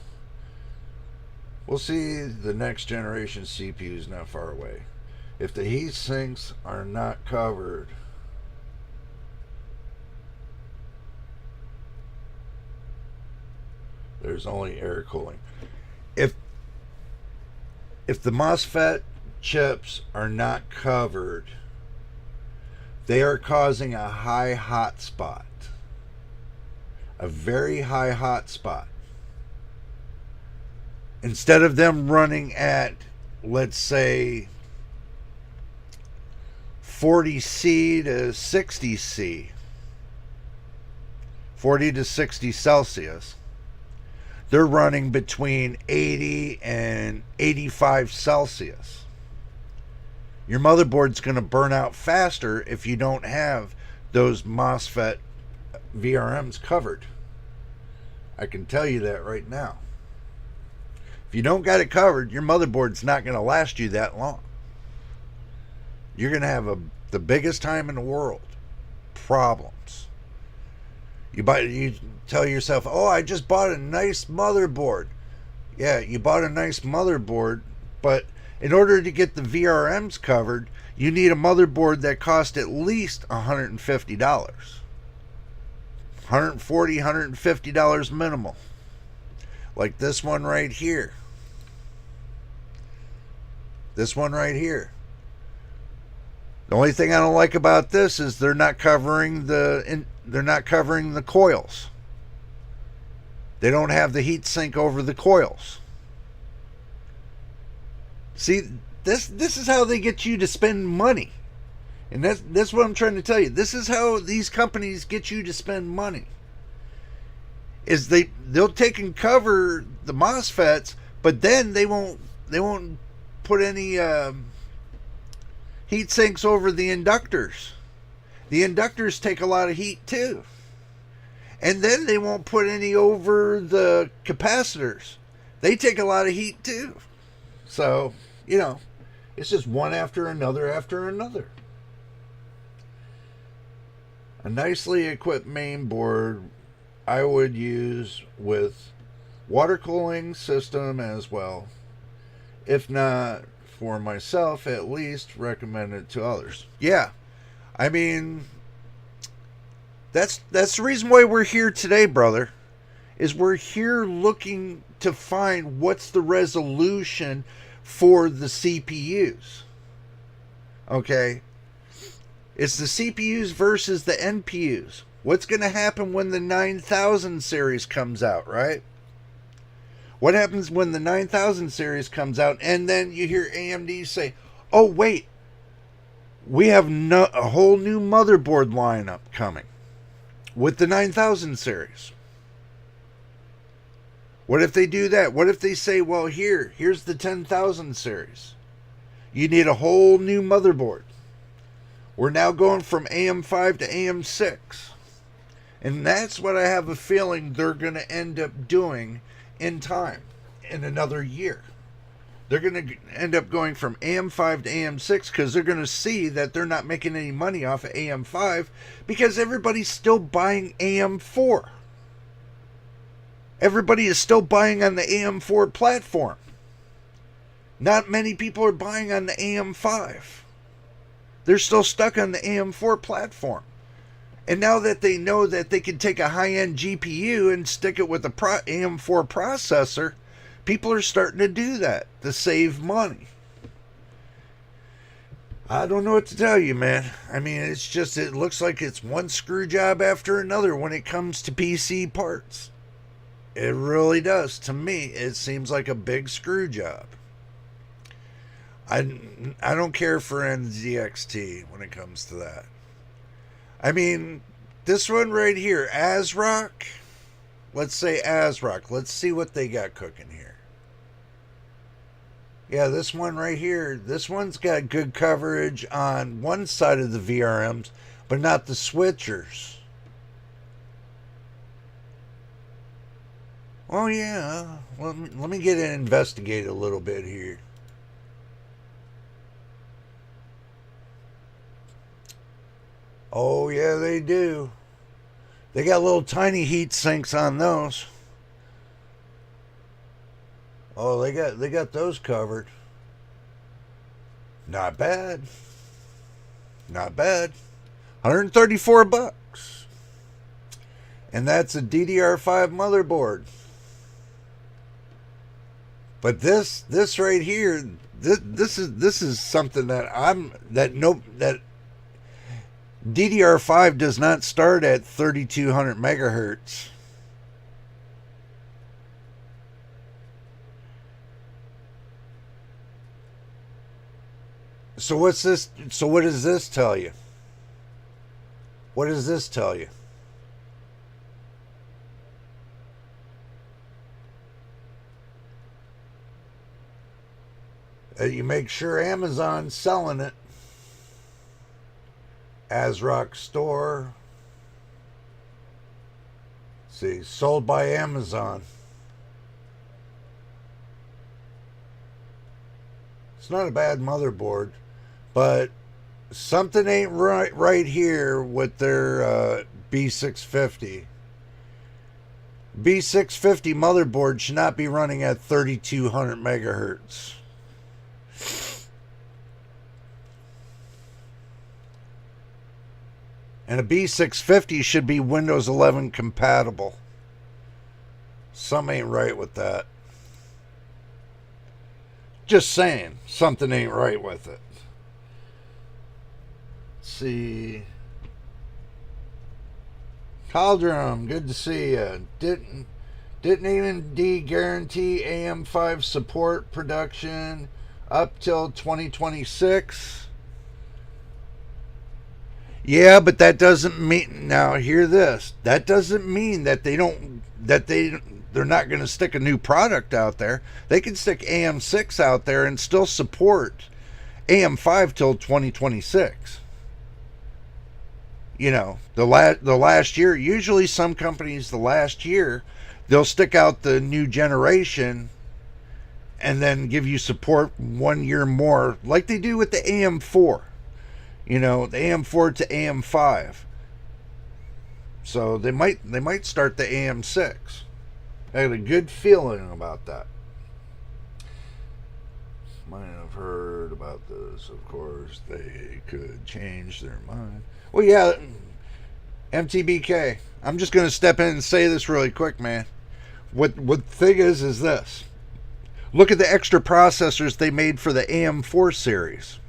We'll see the next generation CPUs not far away. If the heat sinks are not covered, there's only air cooling. If the MOSFET chips are not covered, they are causing a high hot spot. A very high hot spot. Instead of them running at, let's say, 40C to 60C, 40 to 60 Celsius, they're running between 80 and 85 Celsius. Your motherboard's going to burn out faster if you don't have those MOSFET VRMs covered. I can tell you that right now. If you don't got it covered, your motherboard's not going to last you that long. You're going to have the biggest time in the world. Problems. You tell yourself, oh, I just bought a nice motherboard. Yeah, you bought a nice motherboard, but in order to get the VRMs covered, you need a motherboard that costs at least $150. $140, $150 minimal. Like this one right here. This one right here. The only thing I don't like about this is they're not covering the coils. They don't have the heat sink over the coils. See, this is how they get you to spend money. And that's what I'm trying to tell you. This is how these companies get you to spend money. Is they'll take and cover the MOSFETs, but then they won't put any heat sinks over the inductors. The inductors take a lot of heat too. And then they won't put any over the capacitors. They take a lot of heat too. So, it's just one after another after another. A nicely equipped main board I would use with water cooling system as well. If not for myself, at least recommend it to others. Yeah, I mean, that's the reason why we're here today, brother. Is we're here looking to find what's the resolution for the CPUs. Okay, it's the CPUs versus the NPUs. What's going to happen when the 9000 series comes out, right? What happens when the 9000 series comes out and then you hear AMD say, oh, wait, we have a whole new motherboard lineup coming with the 9000 series. What if they do that? What if they say, well, here's the 10,000 series. You need a whole new motherboard. We're now going from AM5 to AM6. And that's what I have a feeling they're going to end up doing in time, in another year. They're going to end up going from AM5 to AM6 because they're going to see that they're not making any money off of AM5 because everybody's still buying AM4. Everybody is still buying on the AM4 platform. Not many people are buying on the AM5. They're still stuck on the AM4 platform. And now that they know that they can take a high-end GPU and stick it with a AM4 processor, people are starting to do that to save money. I don't know what to tell you, man. I mean, it looks like it's one screw job after another when it comes to PC parts. It really does. To me, it seems like a big screw job. I don't care for NZXT when it comes to that. I mean, this one right here, ASRock. Let's say ASRock. Let's see what they got cooking here. Yeah, this one right here, this one's got good coverage on one side of the VRMs, but not the switchers. Oh yeah, let me get and investigate a little bit here. Oh yeah, they do. They got little tiny heat sinks on those. Oh, they got those covered. Not bad. Not bad. $134. And that's a DDR5 motherboard. But this right here, this is something that that DDR5 does not start at 3200 megahertz. So what's this? So what does this tell you? What does this tell you? You make sure Amazon's selling it. ASRock store. See, sold by Amazon. It's not a bad motherboard, but something ain't right here with their B650. B650 motherboard should not be running at 3200 megahertz. And a B650 should be Windows 11 compatible. Some ain't right with that. Just saying, something ain't right with it. Let's see. Caldrum, good to see you. Didn't even guarantee AM5 support production up till 2026. Yeah, but that doesn't mean, now hear this, that doesn't mean that they're not going to stick a new product out there. They can stick AM6 out there and still support AM5 till 2026. You know, the last year, usually some companies the last year, they'll stick out the new generation and then give you support 1 year more, like they do with the AM4. You know, the AM4 to AM5. So they might start the AM6. I had a good feeling about that. Might have heard about this. Of course, they could change their mind. Well, yeah, MTBK. I'm just going to step in and say this really quick, man. What the thing is this. Look at the extra processors they made for the AM4 series.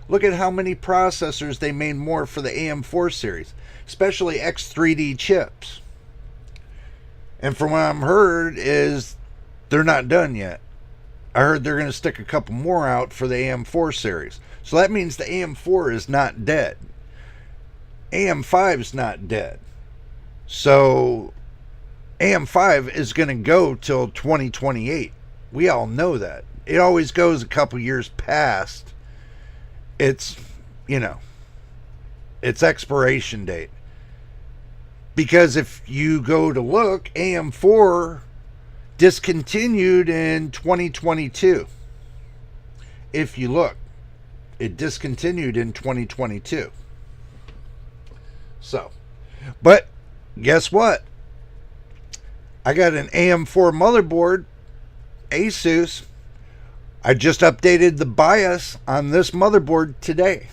Look at how many processors they made more for the AM4 series, especially X3D chips. And from what I've heard is they're not done yet. I heard they're going to stick a couple more out for the AM4 series. So that means the AM4 is not dead. AM5 is not dead. So AM5 is going to go till 2028. We all know that. It always goes a couple years past its, you know, its expiration date. Because if you go to look, AM4 discontinued in 2022. If you look, it discontinued in 2022. So, but guess what? I got an AM4 motherboard, Asus. I just updated the BIOS on this motherboard today.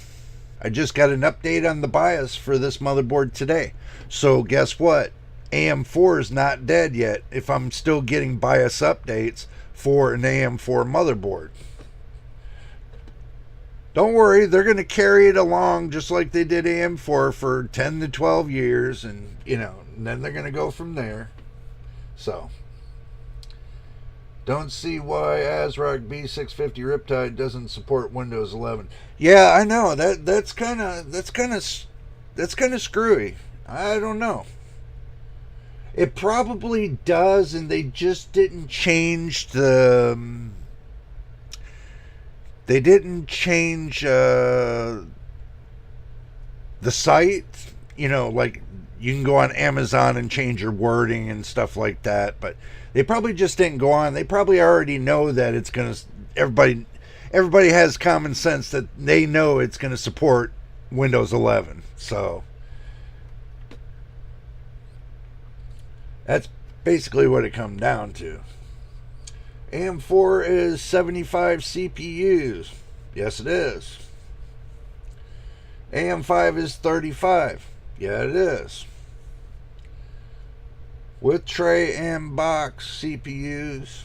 I just got an update on the BIOS for this motherboard today. So guess what? AM4 is not dead yet if I'm still getting BIOS updates for an AM4 motherboard. Don't worry, they're going to carry it along just like they did AM4 for 10 to 12 years, and and then they're going to go from there. So, don't see why ASRock B650 Riptide doesn't support Windows 11. Yeah, I know that's kind of screwy. I don't know. It probably does, and they just didn't change the. They didn't change the site. Like you can go on Amazon and change your wording and stuff like that, but they probably just didn't go on. They probably already know that it's gonna. Everybody has common sense that they know it's gonna support Windows 11. So that's basically what it comes down to. AM4 is 75 CPUs. Yes, it is. AM5 is 35. Yeah, it is. With tray and box CPUs,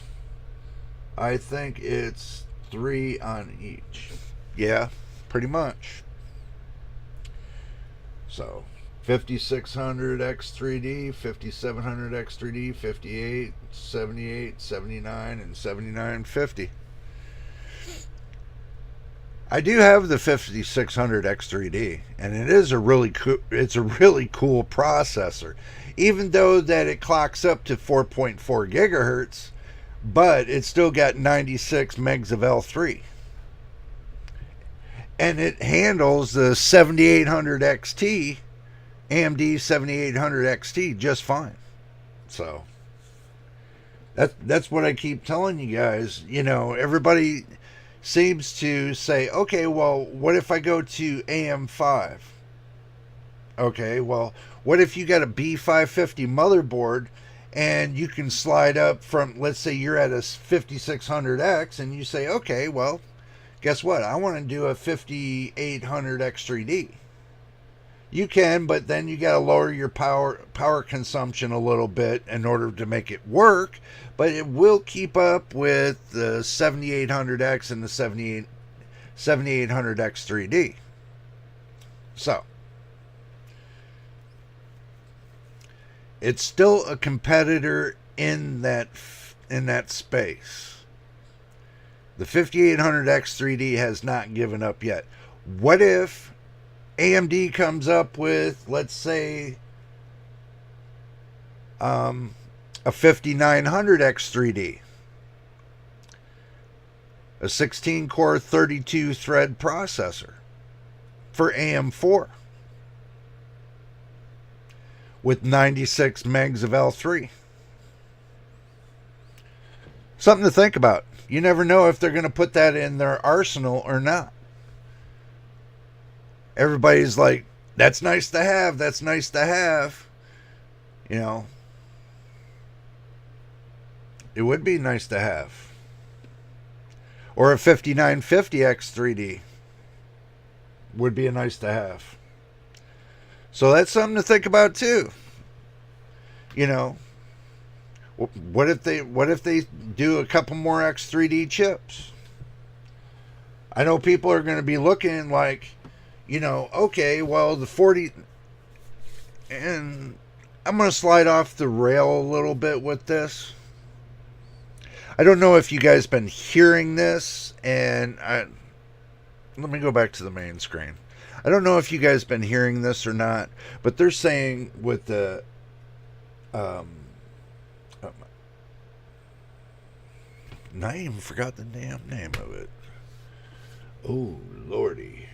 I think it's 3 on each. Yeah, pretty much. So 5600 X3D, 5700 X3D, 58, 78, 79, and 7950. I do have the 5600 X3D, and it is a really cool processor. Even though that it clocks up to 4.4 gigahertz, but it's still got 96 megs of L3. And it handles the 7800 XT, AMD 7800 XT just fine. So that's what I keep telling you guys. Everybody seems to say, okay, well, what if I go to AM5? Okay, well, what if you got a B550 motherboard and you can slide up from, let's say you're at a 5600X and you say, okay, well, guess what? I want to do a 5800 X3D. You can, but then you got to lower your power consumption a little bit in order to make it work. But it will keep up with the 7800X and the 7800 X3D. So it's still a competitor in that space. The 5800 X3D has not given up yet. What if AMD comes up with, let's say, a 5900 X3D, a 16-core, 32-thread processor for AM4 with 96 megs of L3? Something to think about. You never know if they're going to put that in their arsenal or not. Everybody's like, that's nice to have, that's nice to have. It would be nice to have. Or a 5950 X3D would be a nice to have. So that's something to think about too. What if they do a couple more X3D chips? I know people are going to be looking like, okay, well, the 40, and I'm going to slide off the rail a little bit with this. I don't know if you guys been hearing this, and let me go back to the main screen. I don't know if you guys been hearing this or not, but they're saying with the And I even forgot the damn name of it. Oh, lordy.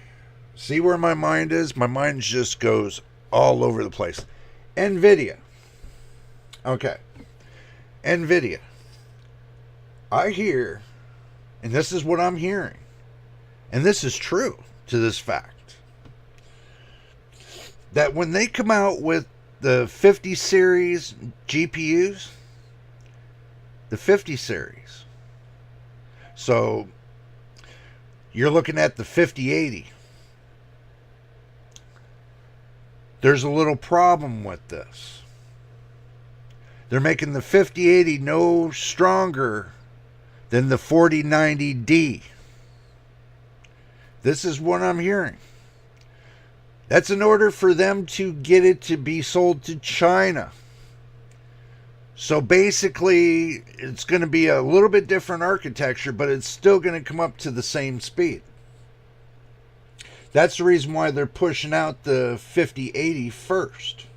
See where my mind is? My mind just goes all over the place. NVIDIA. Okay. NVIDIA. I hear, and this is what I'm hearing, and this is true to this fact, that when they come out with the 50 series GPUs, the 50 series, so you're looking at the 5080, there's a little problem with this. They're making the 5080 no stronger than the 4090D. This is what I'm hearing. That's in order for them to get it to be sold to China. So basically, it's going to be a little bit different architecture, but it's still going to come up to the same speed. That's the reason why they're pushing out the 5080 first.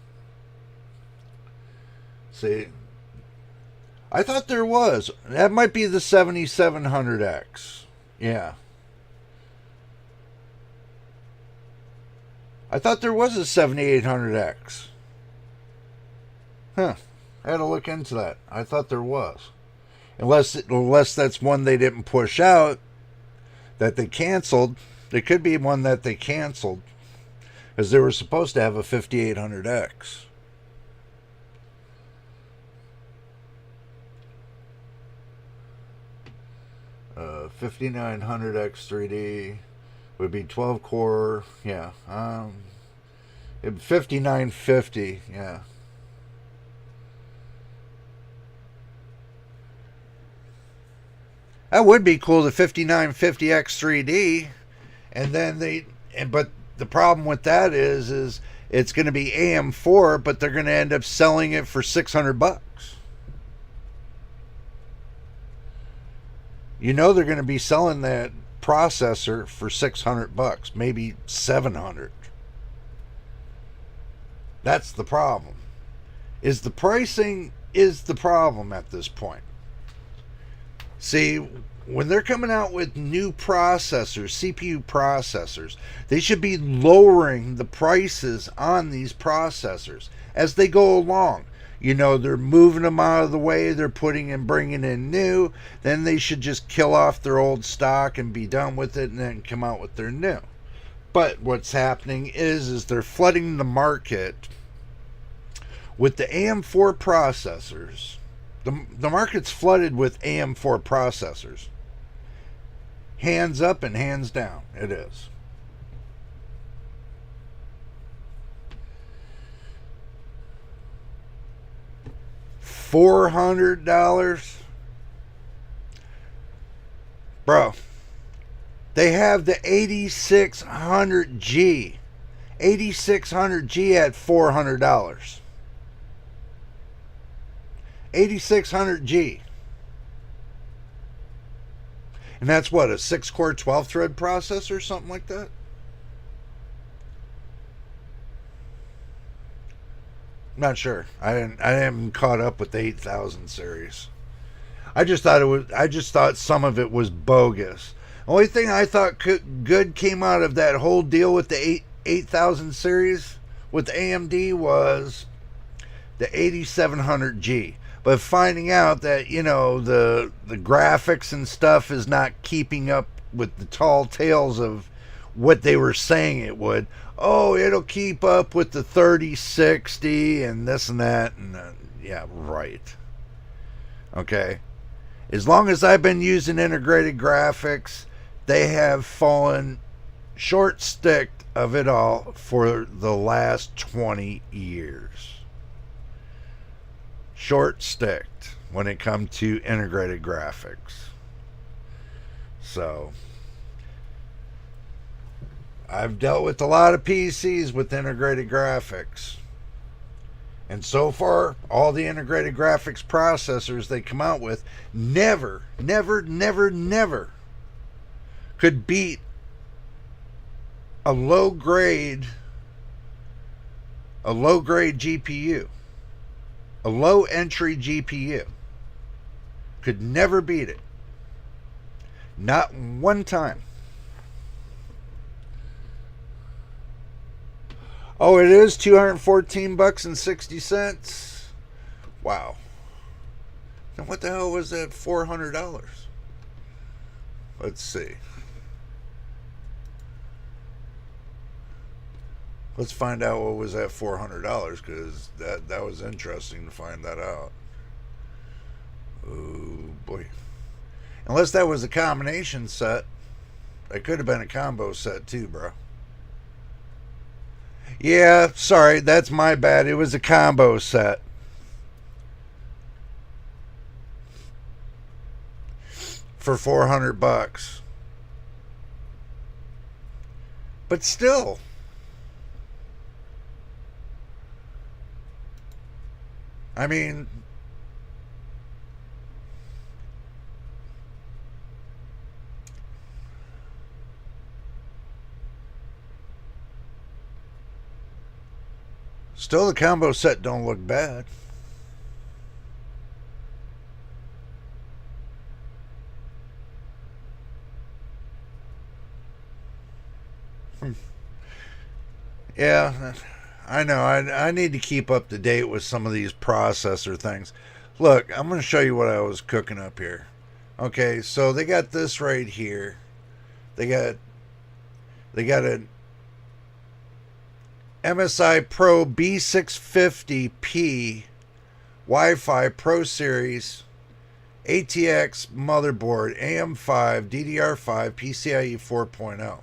See, I thought there was. That might be the 7700X. Yeah. I thought there was a 7800X. Huh. I had to look into that. I thought there was. Unless that's one they didn't push out, that they canceled. There could be one that they canceled, because they were supposed to have a 5800X. 5900X3D would be 12 core. Yeah. 5950. Yeah. That would be cool, the 5950X3D. And then but the problem with that is it's going to be AM4, but they're going to end up selling it for $600. You know they're going to be selling that processor for $600, maybe $700. That's the problem. The pricing is the problem at this point. See, when they're coming out with new processors, CPU processors, they should be lowering the prices on these processors as they go along. You know, they're moving them out of the way, they're putting and bringing in new. Then they should just kill off their old stock and be done with it and then come out with their new. But what's happening is they're flooding the market with the AM4 processors. The market's flooded with AM4 processors. Hands up and hands down, it is. $400? Bro, they have the 8600G. 8600G at $400. 8600G. And that's what, a 6-core 12-thread processor, something like that? I'm not sure. I haven't caught up with the 8000 series. I just thought some of it was bogus. The only thing I thought good came out of that whole deal with the 8000 series with AMD was the 8700G. But finding out that, you know, the graphics and stuff is not keeping up with the tall tales of what they were saying it would. Oh, it'll keep up with the 3060 and this and that. And yeah, right. Okay. As long as I've been using integrated graphics, they have fallen short-sticked of it all for the last 20 years. Short-sticked when it comes to integrated graphics. So, I've dealt with a lot of PCs with integrated graphics. And so far, all the integrated graphics processors they come out with never could beat a low-grade GPU. A low-entry GPU. Could never beat it. Not one time. Oh, it is $214.60. Wow. Then what the hell was that $400? Let's see. Let's find out what was that $400, because that was interesting to find that out. Oh boy. Unless that was a combination set. It could have been a combo set too, bro. Yeah, sorry, that's my bad. It was a combo set. For $400. But still. I mean, still the combo set don't look bad. Yeah, I know. I need to keep up to date with some of these processor things. Look, I'm going to show you what I was cooking up here. Okay, so they got this right here. They got an MSI Pro B650P Wi-Fi Pro Series ATX motherboard AM5 DDR5 PCIe 4.0.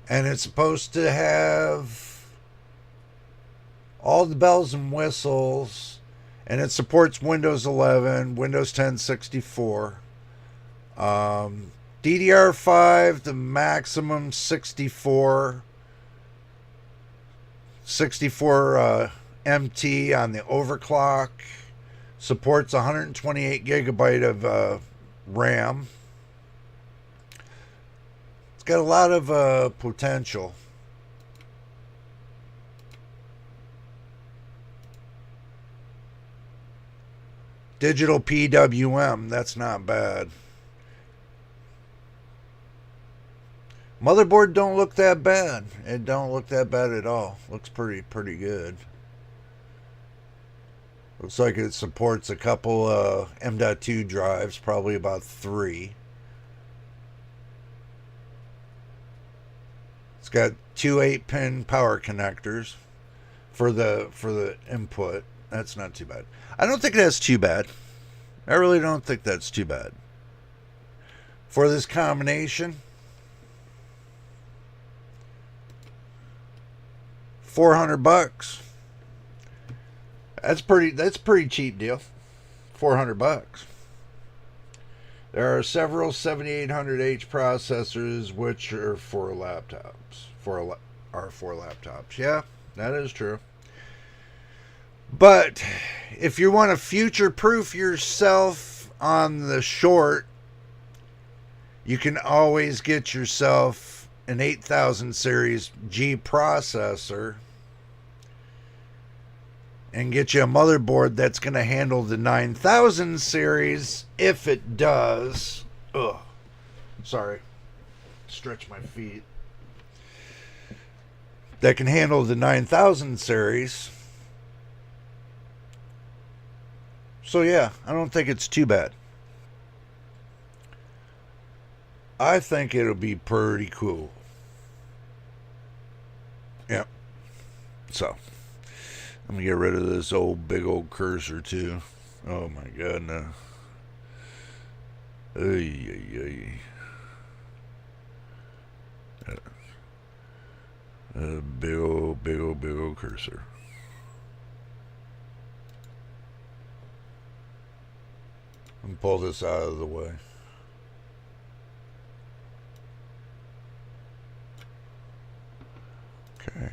And it's supposed to have all the bells and whistles, and it supports Windows 11, Windows 10 64, DDR5, the maximum 64 MT on the overclock, supports 128 gigabyte of RAM. It's got a lot of potential. Digital PWM, that's not bad. Motherboard don't look that bad. It don't look that bad at all. Looks pretty good. Looks like it supports a couple M.2 drives, probably about 3. It's got 2 8-pin power connectors for the input. That's not too bad. I don't think that's too bad. I really don't think that's too bad. For this combination, $400. That's pretty cheap deal. $400. There are several 7800H processors which are for laptops. For laptops. Yeah, that is true. But if you want to future-proof yourself on the short, you can always get yourself an 8000 series G processor and get you a motherboard that's going to handle the 9000 series if it does. Ugh. Sorry. Stretch my feet. That can handle the 9000 series. So yeah, I don't think it's too bad. I think it'll be pretty cool. Yeah. So, I'm going to get rid of this big old cursor too. Oh my god, no. Big old cursor. And pull this out of the way. Okay.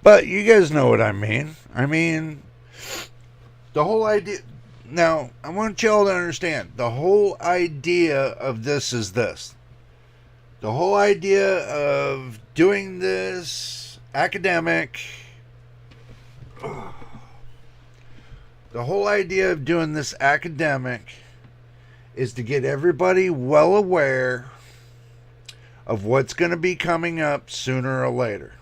But you guys know what I mean. I mean, the whole idea... Now, I want y'all to understand. The whole idea of this is this. The whole idea of doing this academic... The whole idea of doing this academic is to get everybody well aware of what's going to be coming up sooner or later.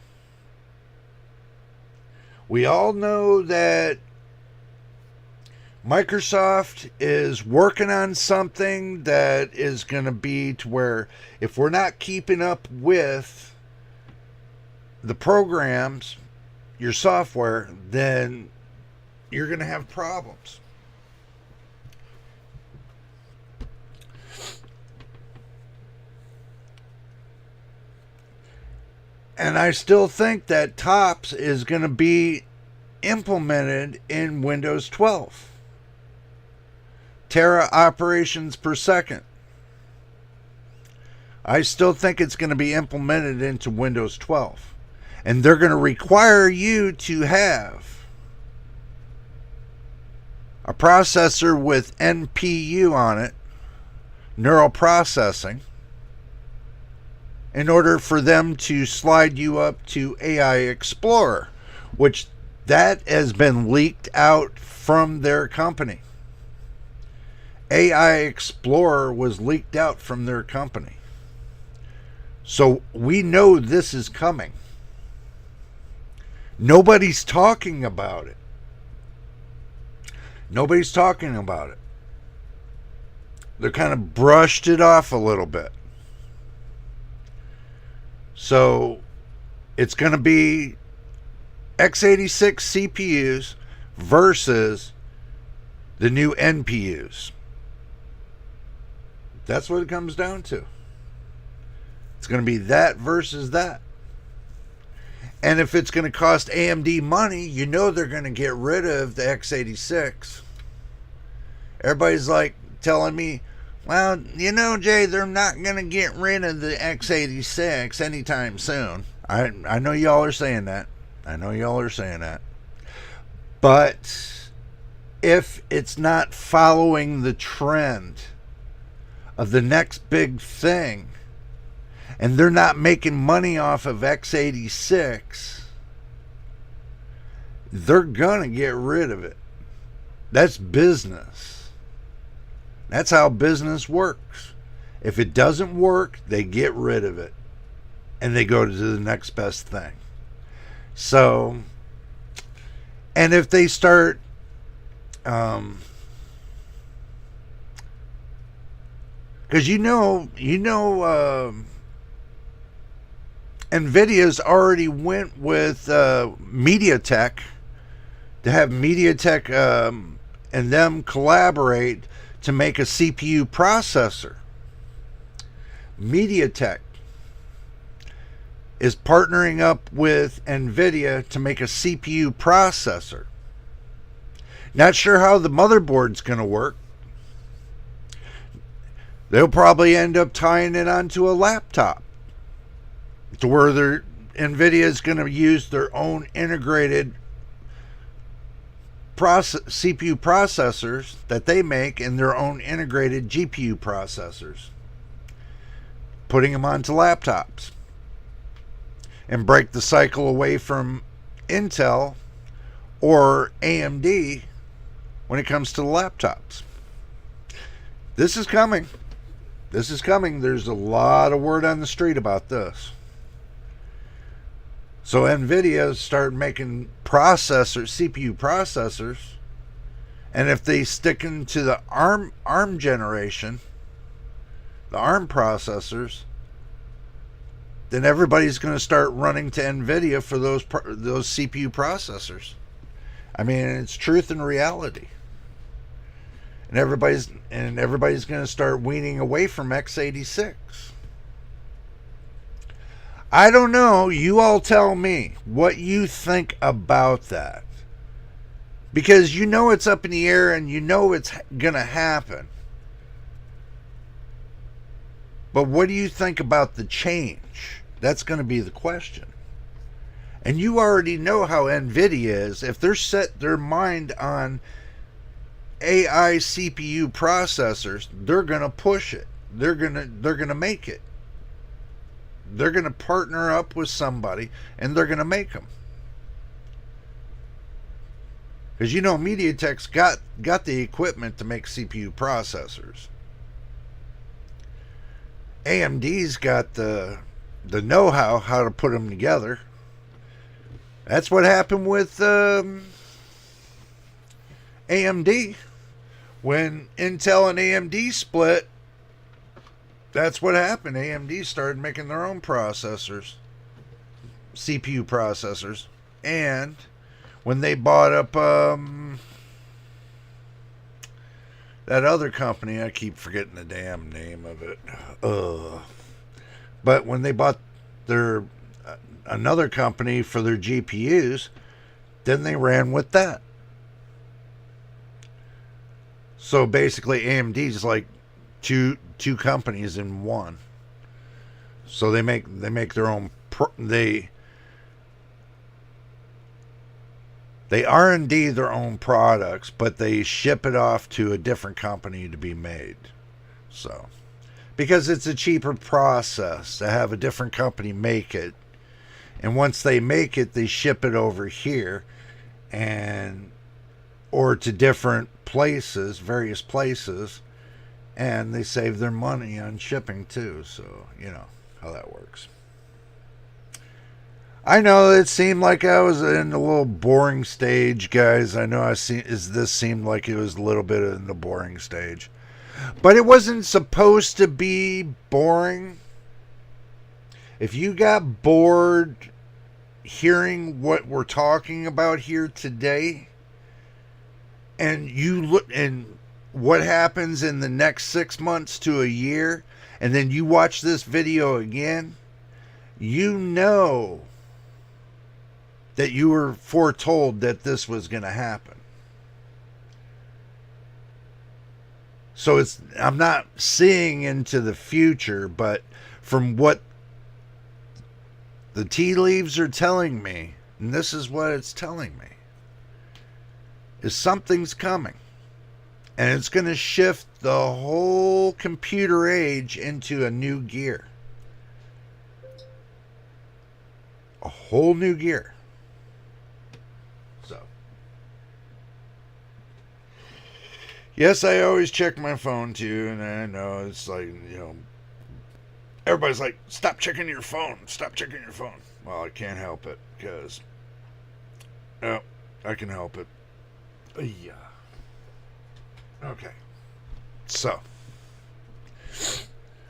We all know that Microsoft is working on something that is going to be to where if we're not keeping up with the programs, your software, then you're going to have problems. And I still think that TOPS is going to be implemented in Windows 12. Tera operations per second. I still think it's going to be implemented into Windows 12. And they're going to require you to have a processor with NPU on it, neural processing, in order for them to slide you up to AI Explorer, which that has been leaked out from their company. AI Explorer was leaked out from their company. So we know this is coming. Nobody's talking about it. Nobody's talking about it. They kind of brushed it off a little bit. So it's going to be x86 CPUs versus the new NPUs. That's what it comes down to. It's going to be that versus that. And if it's going to cost AMD money, you know they're going to get rid of the x86. Everybody's like telling me, well, you know, Jay, they're not going to get rid of the x86 anytime soon. I know y'all are saying that. But if it's not following the trend of the next big thing, and they're not making money off of x86, they're going to get rid of it. That's business. That's how business works. If it doesn't work, they get rid of it. And they go to the next best thing. So, and if they start because NVIDIA's already went with MediaTek to have MediaTek and them collaborate to make a CPU processor. MediaTek is partnering up with NVIDIA to make a CPU processor. Not sure how the motherboard's going to work. They'll probably end up tying it onto a laptop to where NVIDIA is going to use their own integrated CPU processors that they make and their own integrated GPU processors, putting them onto laptops, and break the cycle away from Intel or AMD when it comes to the laptops. This is coming. There's a lot of word on the street about this. So NVIDIA started making CPU processors, and if they stick into the ARM generation, the ARM processors, then everybody's going to start running to NVIDIA for those CPU processors. I mean, it's truth and reality. And everybody's going to start weaning away from x86. I don't know. You all tell me what you think about that. Because you know it's up in the air and you know it's going to happen. But what do you think about the change? That's going to be the question. And you already know how NVIDIA is. If they're set their mind on AI CPU processors, they're going to push it. They're going to make it. They're going to partner up with somebody and they're going to make them. Because you know MediaTek's got the equipment to make CPU processors. AMD's got the know-how to put them together. That's what happened with AMD. When Intel and AMD split, that's what happened. AMD started making their own processors, CPU processors. And when they bought up that other company, I keep forgetting the damn name of it. But when they bought their another company for their GPUs, then they ran with that. So basically, AMD is like two companies in one. So they make their own they R&D their own products, but they ship it off to a different company to be made. So because it's a cheaper process to have a different company make it, and once they make it, they ship it over here or to different places, various places, and they save their money on shipping too. So you know how that works. I know it seemed like I was in a little boring stage, guys. I know this seemed like it was a little bit in the boring stage, but it wasn't supposed to be boring. If you got bored hearing what we're talking about here today, and you look and what happens in the next 6 months to a year, and then you watch this video again, you know that you were foretold that this was going to happen. So I'm not seeing into the future, but from what the tea leaves are telling me, and this is what it's telling me, is something's coming. And it's going to shift the whole computer age into a new gear. A whole new gear. So, yes, I always check my phone too, and I know it's like, everybody's like, stop checking your phone. Stop checking your phone. Well, I can't help it because, I can help it. Yeah. Okay. So,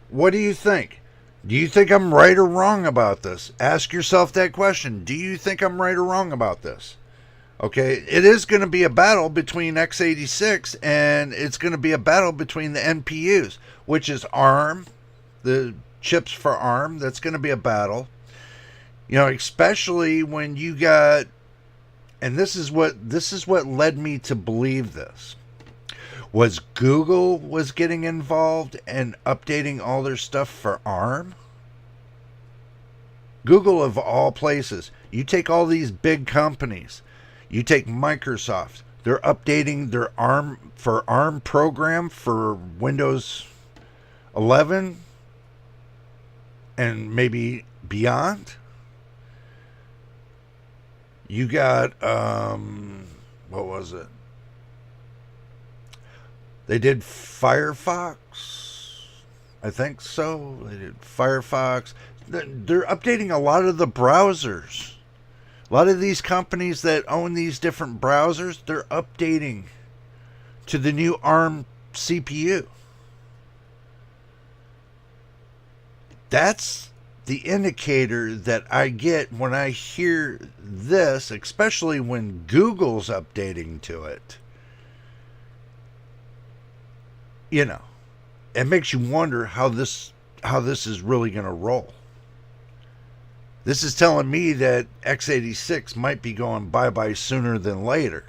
what do you think? Do you think I'm right or wrong about this? Ask yourself that question. Do you think I'm right or wrong about this? Okay, it is going to be a battle between x86 and it's going to be a battle between the NPUs, which is ARM, the chips for ARM. That's going to be a battle. Especially when you got, and this is what led me to believe this, was Google was getting involved and updating all their stuff for ARM. Google, of all places. You take all these big companies. You take Microsoft. They're updating their ARM program for Windows 11 and maybe beyond. You got, what was it? They did Firefox. I think so. They did Firefox. They're updating a lot of the browsers. A lot of these companies that own these different browsers, they're updating to the new ARM CPU. That's the indicator that I get when I hear this, especially when Google's updating to it. It makes you wonder how this is really going to roll. This is telling me that x86 might be going bye-bye sooner than later.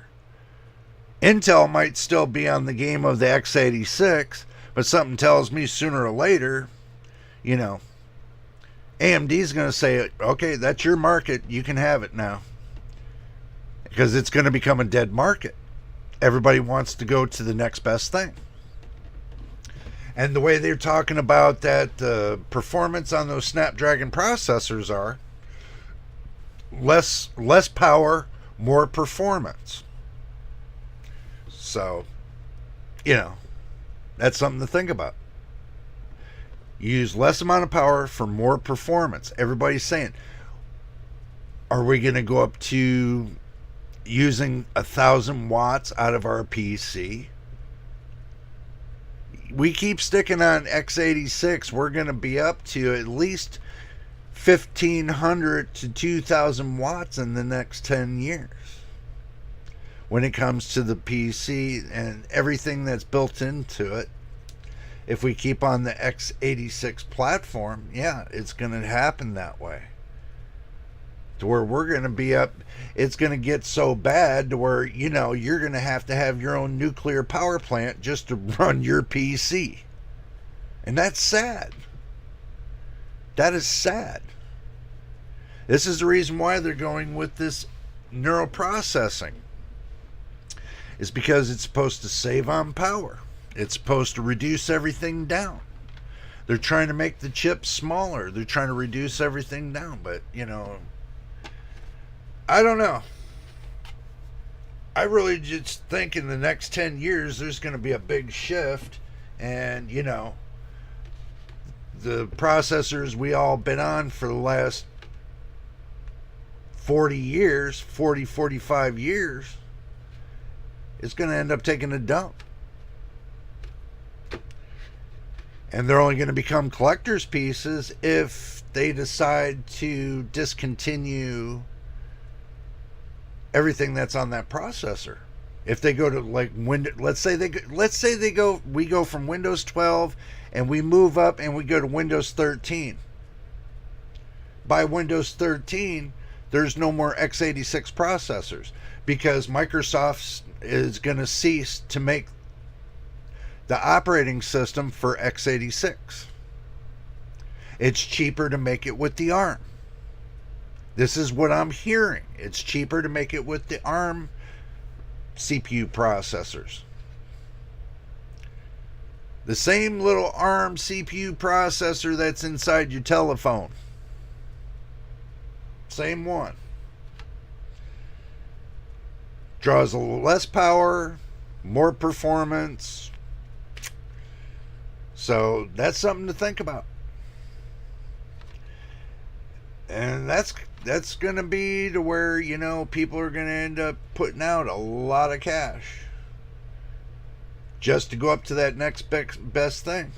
Intel might still be on the game of the x86, but something tells me sooner or later, AMD's going to say, okay, that's your market. You can have it now. Because it's going to become a dead market. Everybody wants to go to the next best thing. And the way they're talking about that performance on those Snapdragon processors are less power, more performance. So, that's something to think about. Use less amount of power for more performance. Everybody's saying, are we going to go up to using 1,000 watts out of our PC? We keep sticking on x86. We're going to be up to at least 1,500 to 2,000 watts in the next 10 years. When it comes to the PC and everything that's built into it, if we keep on the x86 platform, yeah, it's going to happen that way. To where we're going to be up, it's going to get so bad to where, you're going to have your own nuclear power plant just to run your PC. And that's sad. That is sad. This is the reason why they're going with this neural processing. It's because it's supposed to save on power. It's supposed to reduce everything down. They're trying to make the chips smaller. They're trying to reduce everything down. But, I don't know. I really just think in the next 10 years there's going to be a big shift. And, the processors we all been on for the last 45 years, is going to end up taking a dump. And they're only going to become collector's pieces if they decide to discontinue everything that's on that processor. If they go to we go from Windows 12 and we move up and we go to Windows 13. By Windows 13, there's no more x86 processors because Microsoft is going to cease to make the operating system for x86. It's cheaper to make it with the ARM. This is what I'm hearing. It's cheaper to make it with the ARM CPU processors. The same little ARM CPU processor that's inside your telephone. Same one. Draws a little less power, more performance. So that's something to think about. And that's going to be to where, people are going to end up putting out a lot of cash just to go up to that next best thing.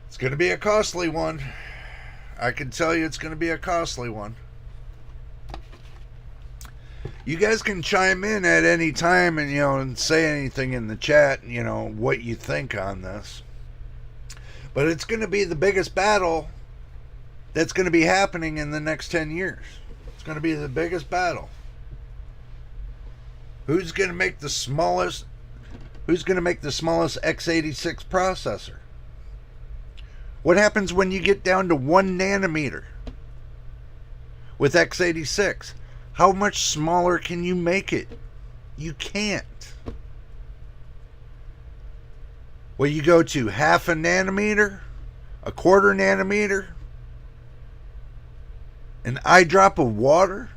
It's going to be a costly one. I can tell you it's going to be a costly one. You guys can chime in at any time and, and say anything in the chat, what you think on this. But it's going to be the biggest battle that's going to be happening in the next 10 years. It's going to be the biggest battle. Who's going to make the smallest x86 processor? What happens when you get down to 1 nanometer with x86? How much smaller can you make it? You can't. Well, you go to half a nanometer, a quarter nanometer, an eye drop of water.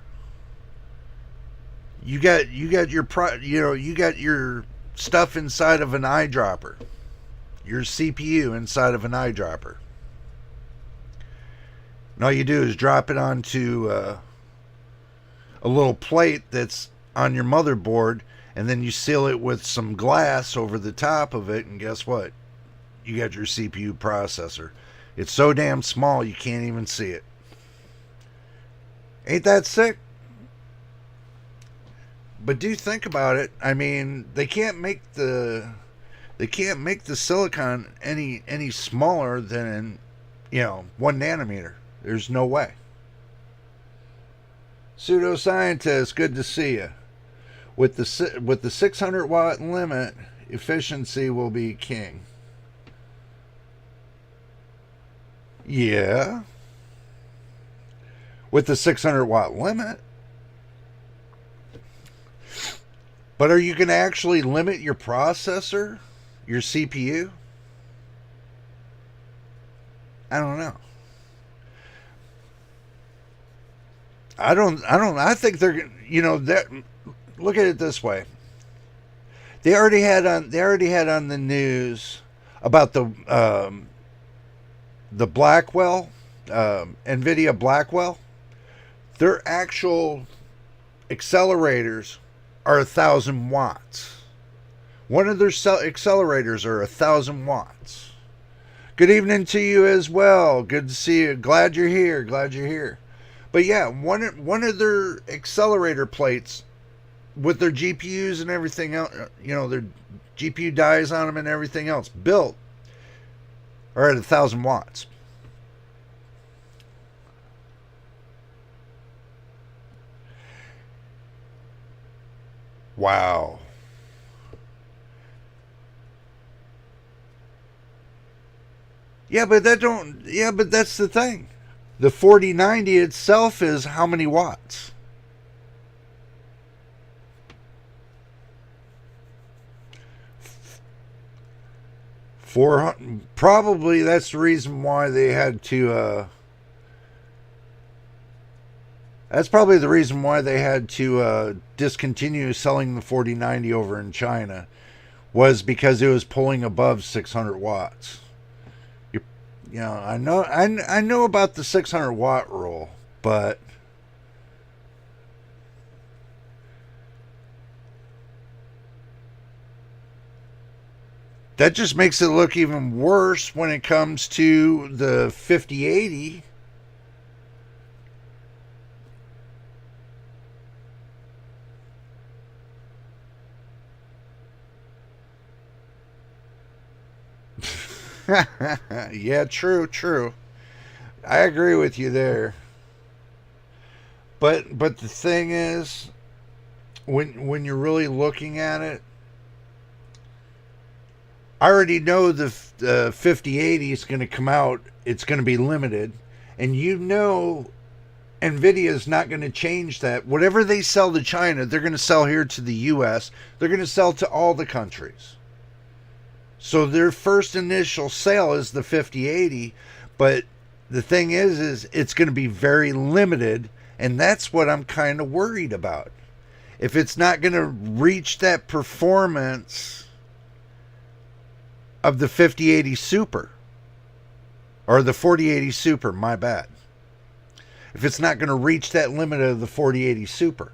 You got your stuff inside of an eyedropper. Your CPU inside of an eyedropper. And all you do is drop it onto a little plate that's on your motherboard, and then you seal it with some glass over the top of it, and guess what? You got your CPU processor. It's so damn small you can't even see it. Ain't that sick? But do think about it. I mean, they can't make the silicon any smaller than 1 nanometer. There's no way. Pseudoscientist, good to see you. With the 600 watt limit, efficiency will be king. Yeah. With the 600 watt limit. But are you going to actually limit your processor, your CPU? I don't know. I think they're, look at it this way. They already had on the news about the Blackwell, NVIDIA Blackwell. Their actual accelerators are 1,000 watts. One of their accelerators are 1,000 watts. Good evening to you as well. Good to see you. Glad you're here. Glad you're here. But yeah, one of their accelerator plates with their GPUs and everything else, their GPU dies on them and everything else built are at 1,000 watts. Wow. Yeah, but that's the thing. The 4090 itself is how many watts? 400. Probably that's the reason why they had to. That's probably the reason why they had to discontinue selling the 4090 over in China, was because it was pulling above 600 watts. I know about the 600 watt rule, but that just makes it look even worse when it comes to the 5080. Yeah, true. I agree with you there. But the thing is, when you're really looking at it, I already know the 5080 is going to come out. It's going to be limited, and Nvidia is not going to change that. Whatever they sell to China, they're going to sell here to the US. They're going to sell to all the countries. So their first initial sale is the 5080, but the thing is it's going to be very limited, and that's what I'm kind of worried about. If it's not going to reach that performance of the 5080 Super, or the 4080 Super, my bad. If it's not going to reach that limit of the 4080 Super.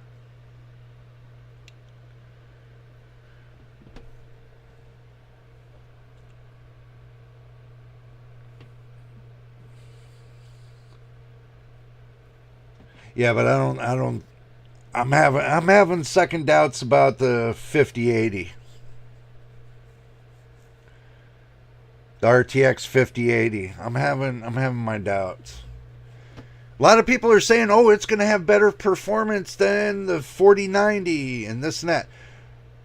Yeah, but I'm having second doubts about the 5080. The RTX 5080. I'm having my doubts. A lot of people are saying, "Oh, it's going to have better performance than the 4090 and this and that."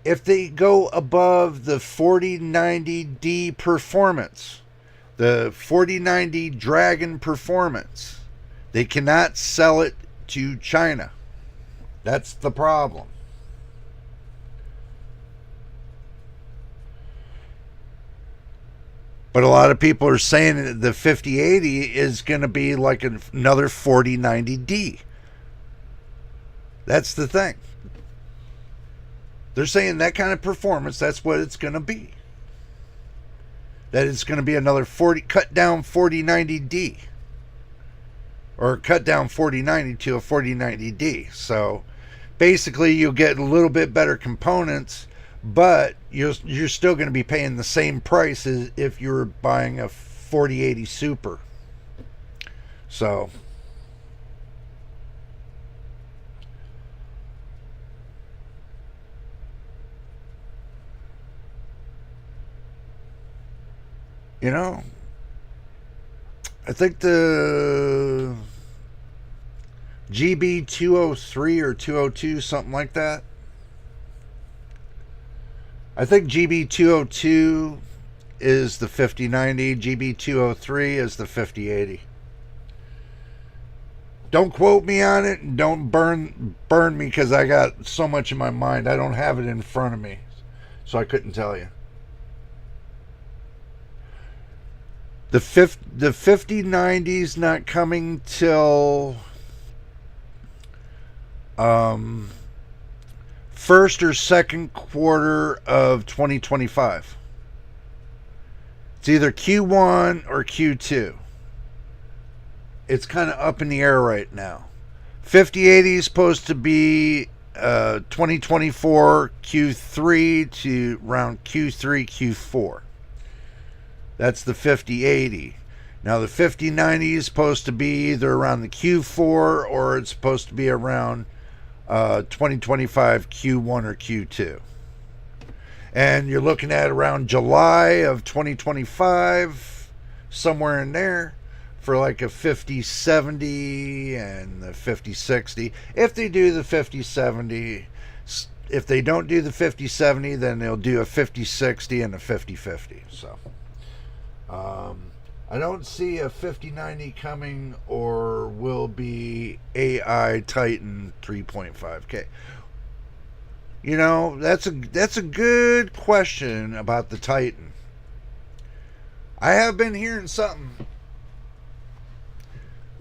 If they go above the 4090D performance, the 4090 Dragon performance, they cannot sell it to China. That's the problem. But a lot of people are saying that the 5080 is going to be like another 4090D. That's the thing. They're saying that kind of performance, that's what it's going to be. That it's going to be another cut down 4090D. Or cut down 4090 to a 4090D. So basically you'll get a little bit better components, but you're still going to be paying the same price as if you were buying a 4080 Super. So I think the GB 203 or 202, something like that. I think GB 202 is the 5090, GB 203 is the 5080. Don't quote me on it, and don't burn me, because I got so much in my mind. I don't have it in front of me, so I couldn't tell you. The 5090's not coming till first or second quarter of 2025. It's either Q1 or Q2. It's kind of up in the air right now. 5080 is supposed to be 2024 Q3 to around Q3, Q4. That's the 5080. Now the 5090 is supposed to be either around the Q4 or it's supposed to be around 2025 Q1 or Q2. And you're looking at around July of 2025, somewhere in there, for like a 5070 and the 5060. If they do the 5070, if they don't do the 5070, then they'll do a 5060 and a 5050. So I don't see a 5090 coming, or will be AI Titan 3.5K. You know, that's a good question about the Titan. I have been hearing something,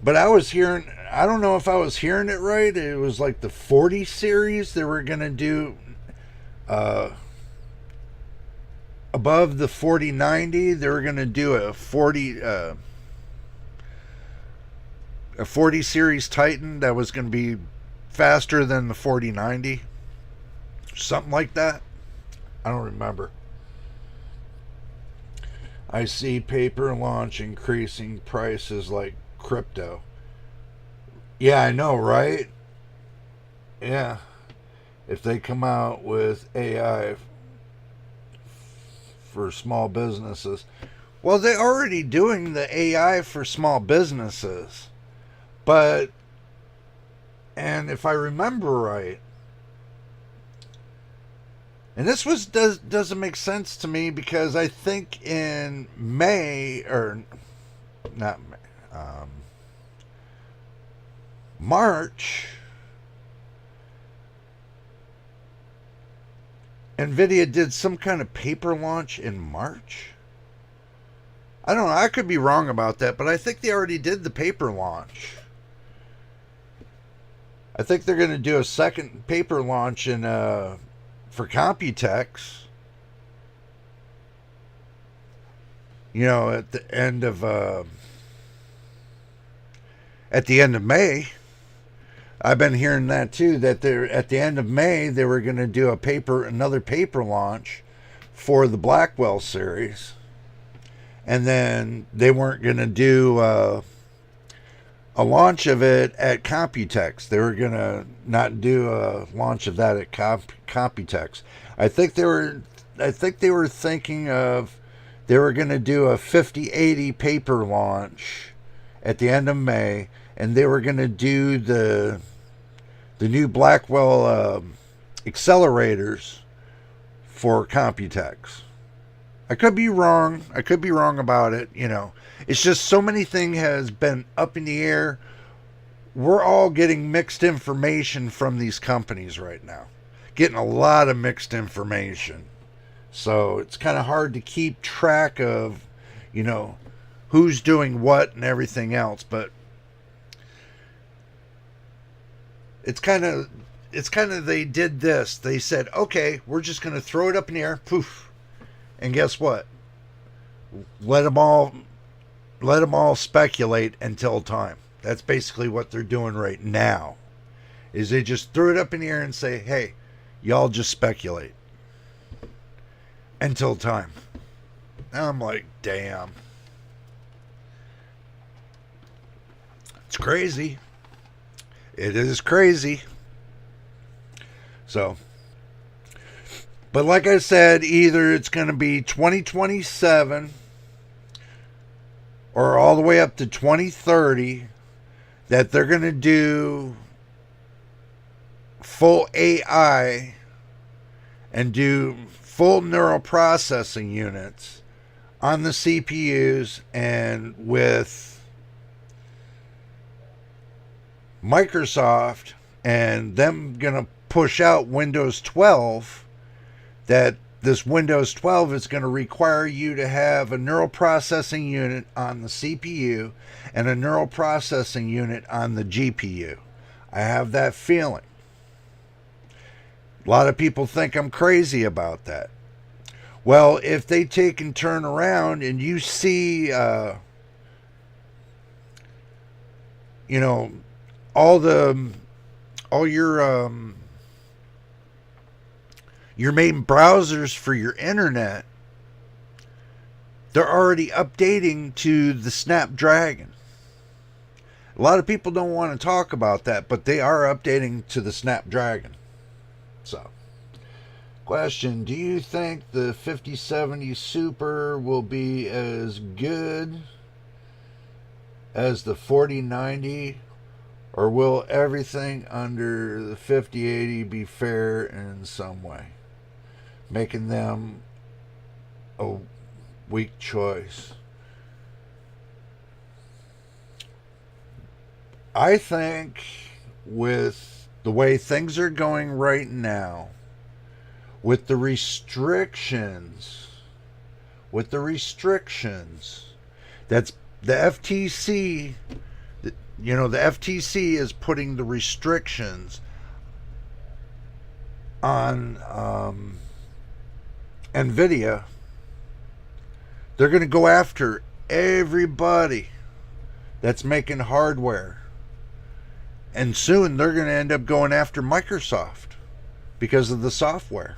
but I don't know if I was hearing it right. It was like the 40 series they were going to do above the 4090. They were going to do a 40 series Titan that was going to be faster than the 4090. Something like that. I don't remember. I see paper launch increasing prices like crypto. Yeah, I know, right? Yeah. If they come out with AI for small businesses. Well, they're already doing the AI for small businesses. But, and if I remember right, and this doesn't make sense to me, because I think in May, or not May, March, NVIDIA did some kind of paper launch in March. I don't know, I could be wrong about that, but I think they already did the paper launch. I think they're going to do a second paper launch in for Computex, you know, at the end of May. I've been hearing that too, that they're at the end of May they were going to do another paper launch for the Blackwell series, and then they weren't going to do a launch of it at Computex. They were going to not do a launch of that at Computex. I think they were thinking of, they were going to do a 5080 paper launch at the end of May, and they were going to do the new Blackwell accelerators for Computex. I could be wrong. I could be wrong about it, you know. It's just so many things has been up in the air. We're all getting mixed information from these companies right now. Getting a lot of mixed information. So it's kind of hard to keep track of, you know, who's doing what and everything else. But it's kind of they did this. They said, okay, we're just going to throw it up in the air. Poof. And guess what? Let them all speculate until time. That's basically what they're doing right now. Is they just threw it up in the air and say, hey, y'all just speculate until time. Now I'm like, damn. It's crazy. It is crazy. So, but like I said, either it's going to be 2027 or all the way up to 2030 that they're going to do full AI and do full neural processing units on the CPUs, and with Microsoft and them going to push out Windows 12, that this Windows 12 is going to require you to have a neural processing unit on the CPU and a neural processing unit on the GPU. I have that feeling. A lot of people think I'm crazy about that. Well, if they take and turn around and you see, you know, all the all your main browsers for your internet, they're already updating to the Snapdragon. A lot of people don't want to talk about that, but they are updating to the Snapdragon. So, question: do you think the 5070 Super will be as good as the 4090, or will everything under the 5080 be fair in some way, making them a weak choice? I think with the way things are going right now, with the restrictions, that's the FTC, the FTC is putting the restrictions on NVIDIA. They're going to go after everybody that's making hardware. And soon they're going to end up going after Microsoft because of the software.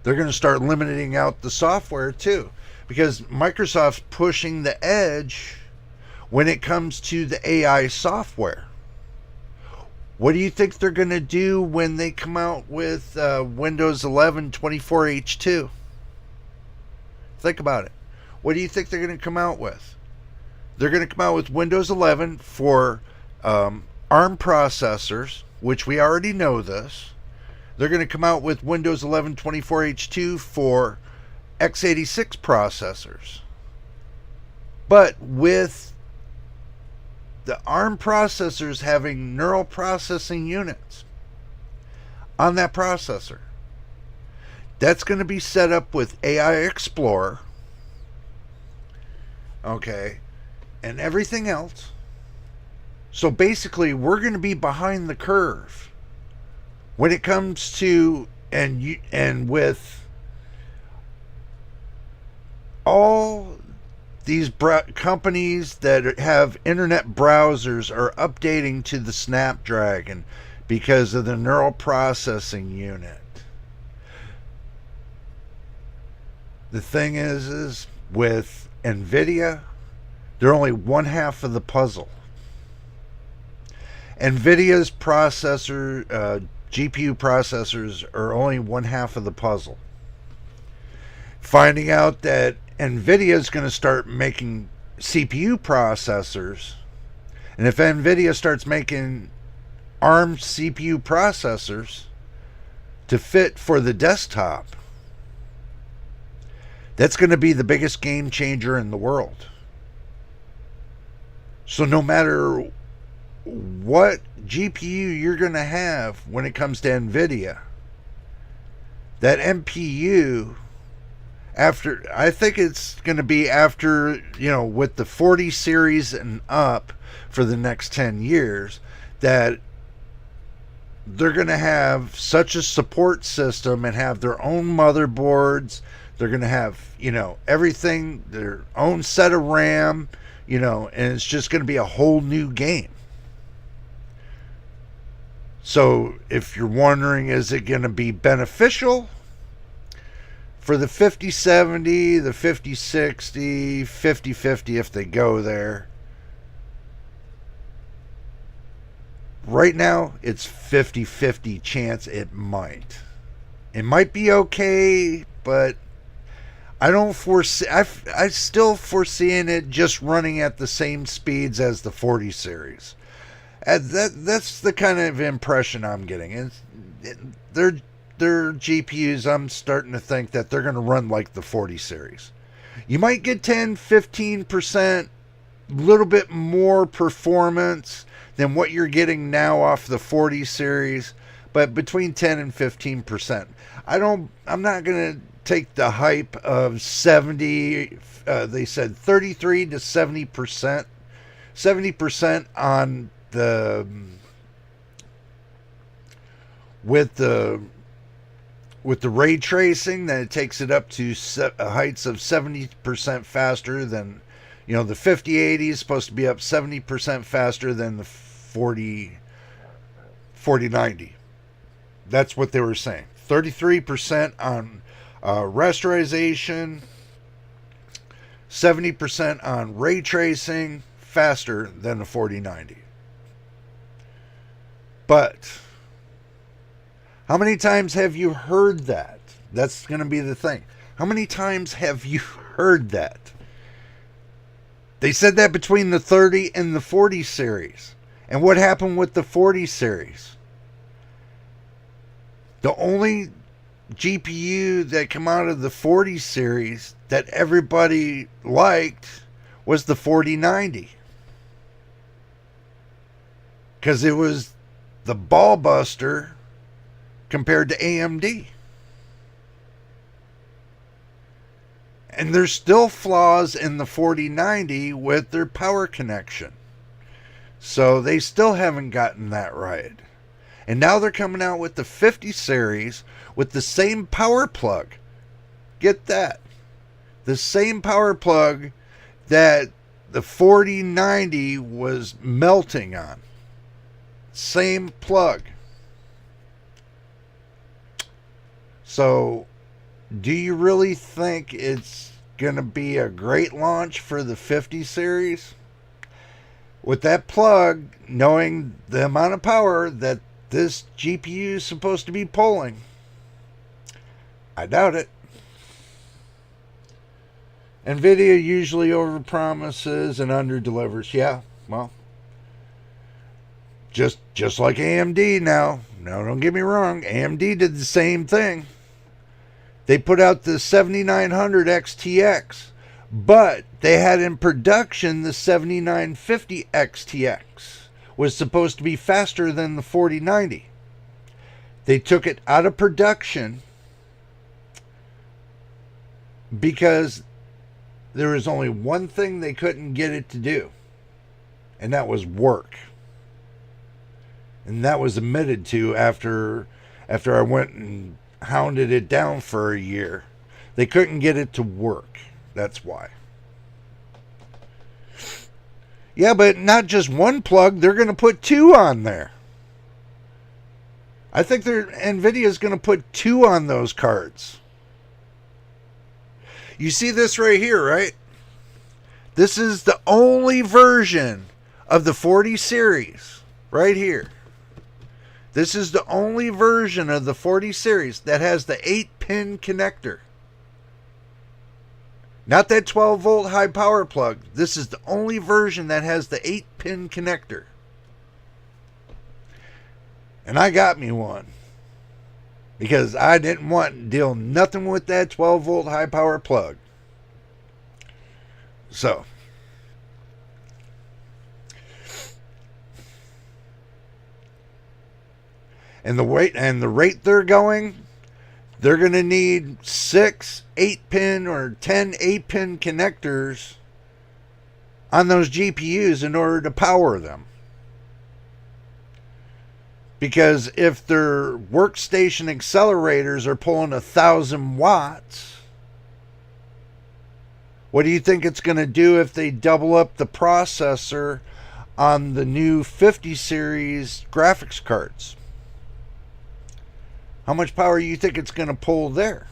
They're going to start limiting out the software too, because Microsoft's pushing the edge when it comes to the AI software. What do you think they're going to do when they come out with Windows 11 24H2? Think about it. What do you think they're going to come out with? They're going to come out with Windows 11 for ARM processors, which we already know this. They're going to come out with Windows 11 24H2 for x86 processors. But with the ARM processors having neural processing units on that processor, that's going to be set up with AI Explorer, okay, and everything else. So basically, we're going to be behind the curve when it comes to and with all these companies that have internet browsers are updating to the Snapdragon because of the neural processing unit. The thing is with NVIDIA, they're only one half of the puzzle. NVIDIA's GPU processors are only one half of the puzzle. Finding out that NVIDIA is going to start making CPU processors, and if NVIDIA starts making ARM CPU processors to fit for the desktop, that's going to be the biggest game changer in the world. So no matter what GPU you're going to have when it comes to NVIDIA, that NPU, I think it's going to be after, with the 40 series and up for the next 10 years, that they're going to have such a support system and have their own motherboards. They're going to have, everything, their own set of RAM, and it's just going to be a whole new game. So if you're wondering, is it going to be beneficial for the 5070, the 5060, 5050 if they go there? Right now, it's 50-50 chance it might. It might be okay, but I don't foresee. I still foreseeing it just running at the same speeds as the 40 series. That's the kind of impression I'm getting. Their GPUs, I'm starting to think that they're going to run like the 40 series. You might get 10-15%, a little bit more performance than what you're getting now off the 40 series, but between 10 and 15%. I'm not going to take the hype of 70. They said 33 to 70%, 70% on the with the ray tracing, then it takes it up to heights of 70% faster than, the 5080 is supposed to be up 70% faster than the 4090. That's what they were saying. 33% on rasterization, 70% on ray tracing, faster than the 4090. But how many times have you heard that? That's going to be the thing. How many times have you heard that? They said that between the 30 and the 40 series. And what happened with the 40 series? The only GPU that came out of the 40 series that everybody liked was the 4090. Because it was the ball buster compared to AMD. And there's still flaws in the 4090 with their power connection. So they still haven't gotten that right. And now they're coming out with the 50 series with the same power plug. Get that. The same power plug that the 4090 was melting on. Same plug. So, do you really think it's going to be a great launch for the 50 series? With that plug, knowing the amount of power that this GPU is supposed to be pulling, I doubt it. NVIDIA usually overpromises and underdelivers. Yeah, well, just like AMD now. No, don't get me wrong. AMD did the same thing. They put out the 7900 XTX, but they had in production the 7950 XTX. Was supposed to be faster than the 4090. They took it out of production because there was only one thing they couldn't get it to do, and that was work. And that was admitted to after I went and hounded it down for a year. They couldn't get it to work. That's why. Yeah, but not just one plug. They're going to put two on there. I think NVIDIA is going to put two on those cards. You see this right here, right? This is the only version of the 40 series right here. This is the only version of the 40 series that has the 8-pin connector. Not that 12-volt high power plug. This is the only version that has the 8-pin connector. And I got me one. Because I didn't want to deal nothing with that 12-volt high power plug. So. And the rate they're going, they're going to need 6 8-pin or 10 8-pin connectors on those GPUs in order to power them. Because if their workstation accelerators are pulling 1,000 watts, what do you think it's going to do if they double up the processor on the new 50 series graphics cards? How much power do you think it's going to pull there?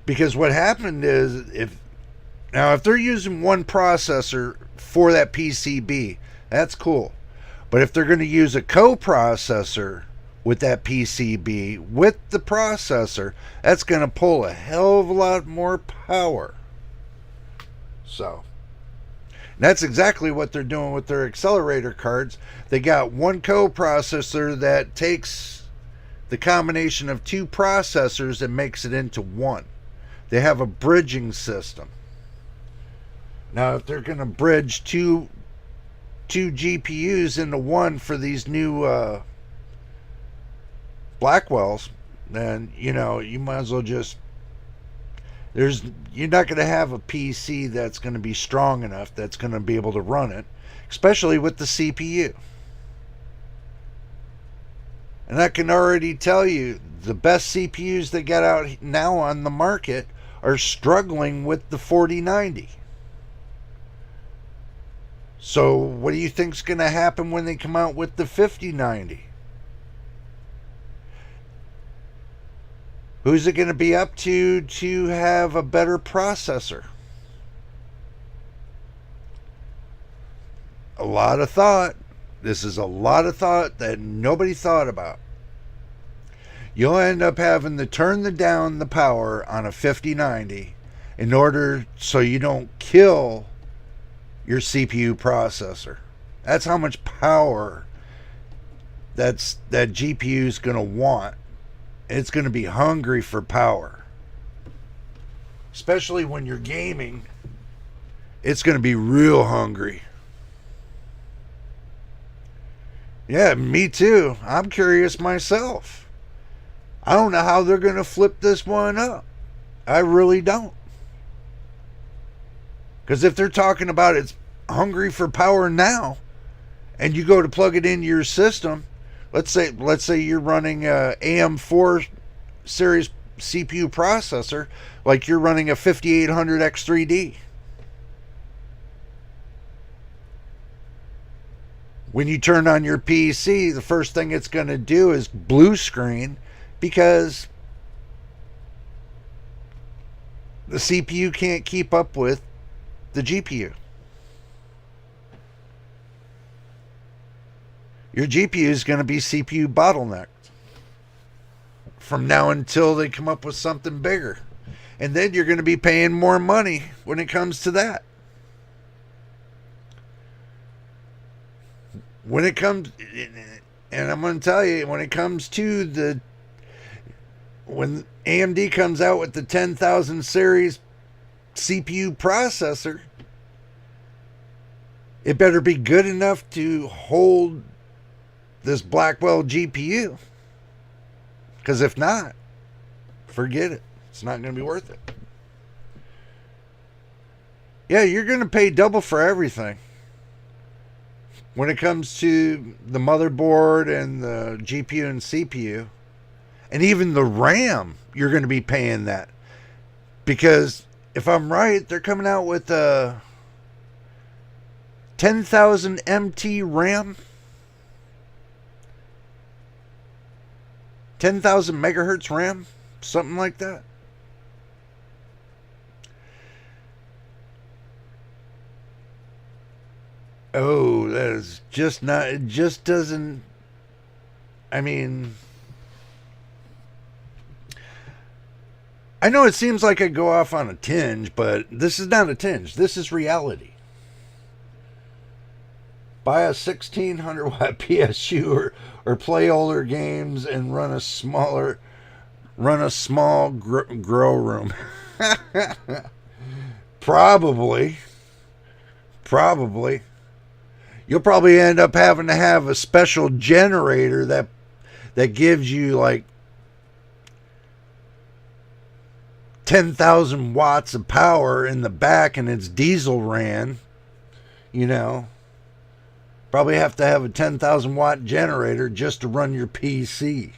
Because what happened is, if they're using one processor for that PCB, that's cool. But if they're going to use a coprocessor with that PCB, with the processor, that's going to pull a hell of a lot more power. So, that's exactly what they're doing with their accelerator cards. They got one coprocessor that takes the combination of two processors and makes it into one. They have a bridging system. Now, if they're going to bridge two GPUs into one for these new Blackwells, then, you might as well just... You're not going to have a PC that's going to be strong enough that's going to be able to run it, especially with the CPU. And I can already tell you the best CPUs that got out now on the market are struggling with the 4090. So what do you think's going to happen when they come out with the 5090? Who's it going to be up to have a better processor? A lot of thought. This is a lot of thought that nobody thought about. You'll end up having to turn down the power on a 5090 in order so you don't kill your CPU processor. That's how much power that GPU is going to want. It's going to be hungry for power. Especially when you're gaming, it's going to be real hungry. Yeah, me too. I'm curious myself. I don't know how they're going to flip this one up. I really don't. Because if they're talking about it's hungry for power now, and you go to plug it into your system, let's say you're running a AM4 series CPU processor, like you're running a 5800 X3D. When you turn on your PC, the first thing it's going to do is blue screen because the CPU can't keep up with the GPU. Your GPU is going to be CPU bottlenecked from now until they come up with something bigger. And then you're going to be paying more money when it comes to that. When it comes, and I'm going to tell you, when it comes to when AMD comes out with the 10,000 series CPU processor, it better be good enough to hold this Blackwell GPU. Because if not, forget it. It's not going to be worth it. Yeah, you're going to pay double for everything. When it comes to the motherboard and the GPU and CPU, and even the RAM, you're going to be paying that. Because if I'm right, they're coming out with a 10,000 MT RAM. 10,000 megahertz RAM, something like that. Oh, that is just not, it just doesn't, I mean, I know it seems like I go off on a tinge, but this is not a tinge. This is reality. Buy a 1600 watt PSU or play older games and run a small grow room. Probably. You'll probably end up having to have a special generator that gives you like 10,000 watts of power in the back, and it's diesel ran. You know, probably have to have a 10,000 watt generator just to run your PC.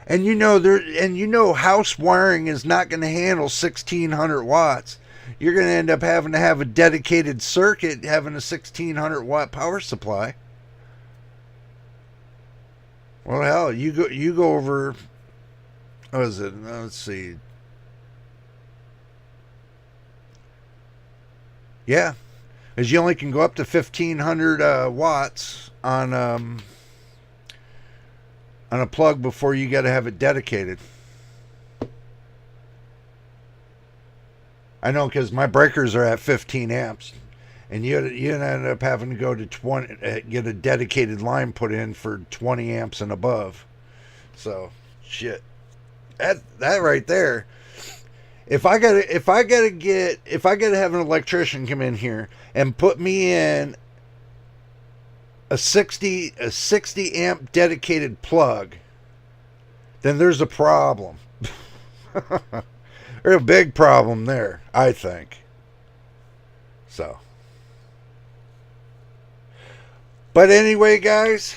And you know house wiring is not going to handle 1600 watts. You're going to end up having to have a dedicated circuit having a 1600 watt power supply. Well, hell, you go over, what is it? Let's see. Yeah, because you only can go up to 1500 watts on a plug before you got to have it dedicated. I know, because my breakers are at 15 amps, and you end up having to go to 20, get a dedicated line put in for 20 amps and above. So, shit, that right there. If I gotta have an electrician come in here and put me in a 60 amp dedicated plug, then there's a problem. There's a big problem there, I think. So, But anyway, guys,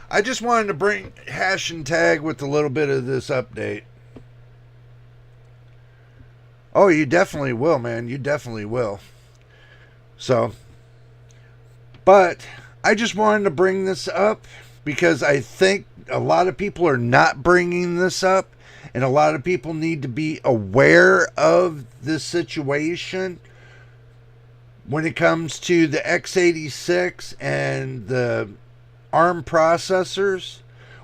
I just wanted to bring hash and tag with a little bit of this update. Oh, you definitely will, man. You definitely will. So, but I just wanted to bring this up because I think a lot of people are not bringing this up, and a lot of people need to be aware of this situation when it comes to the x86 and the ARM processors,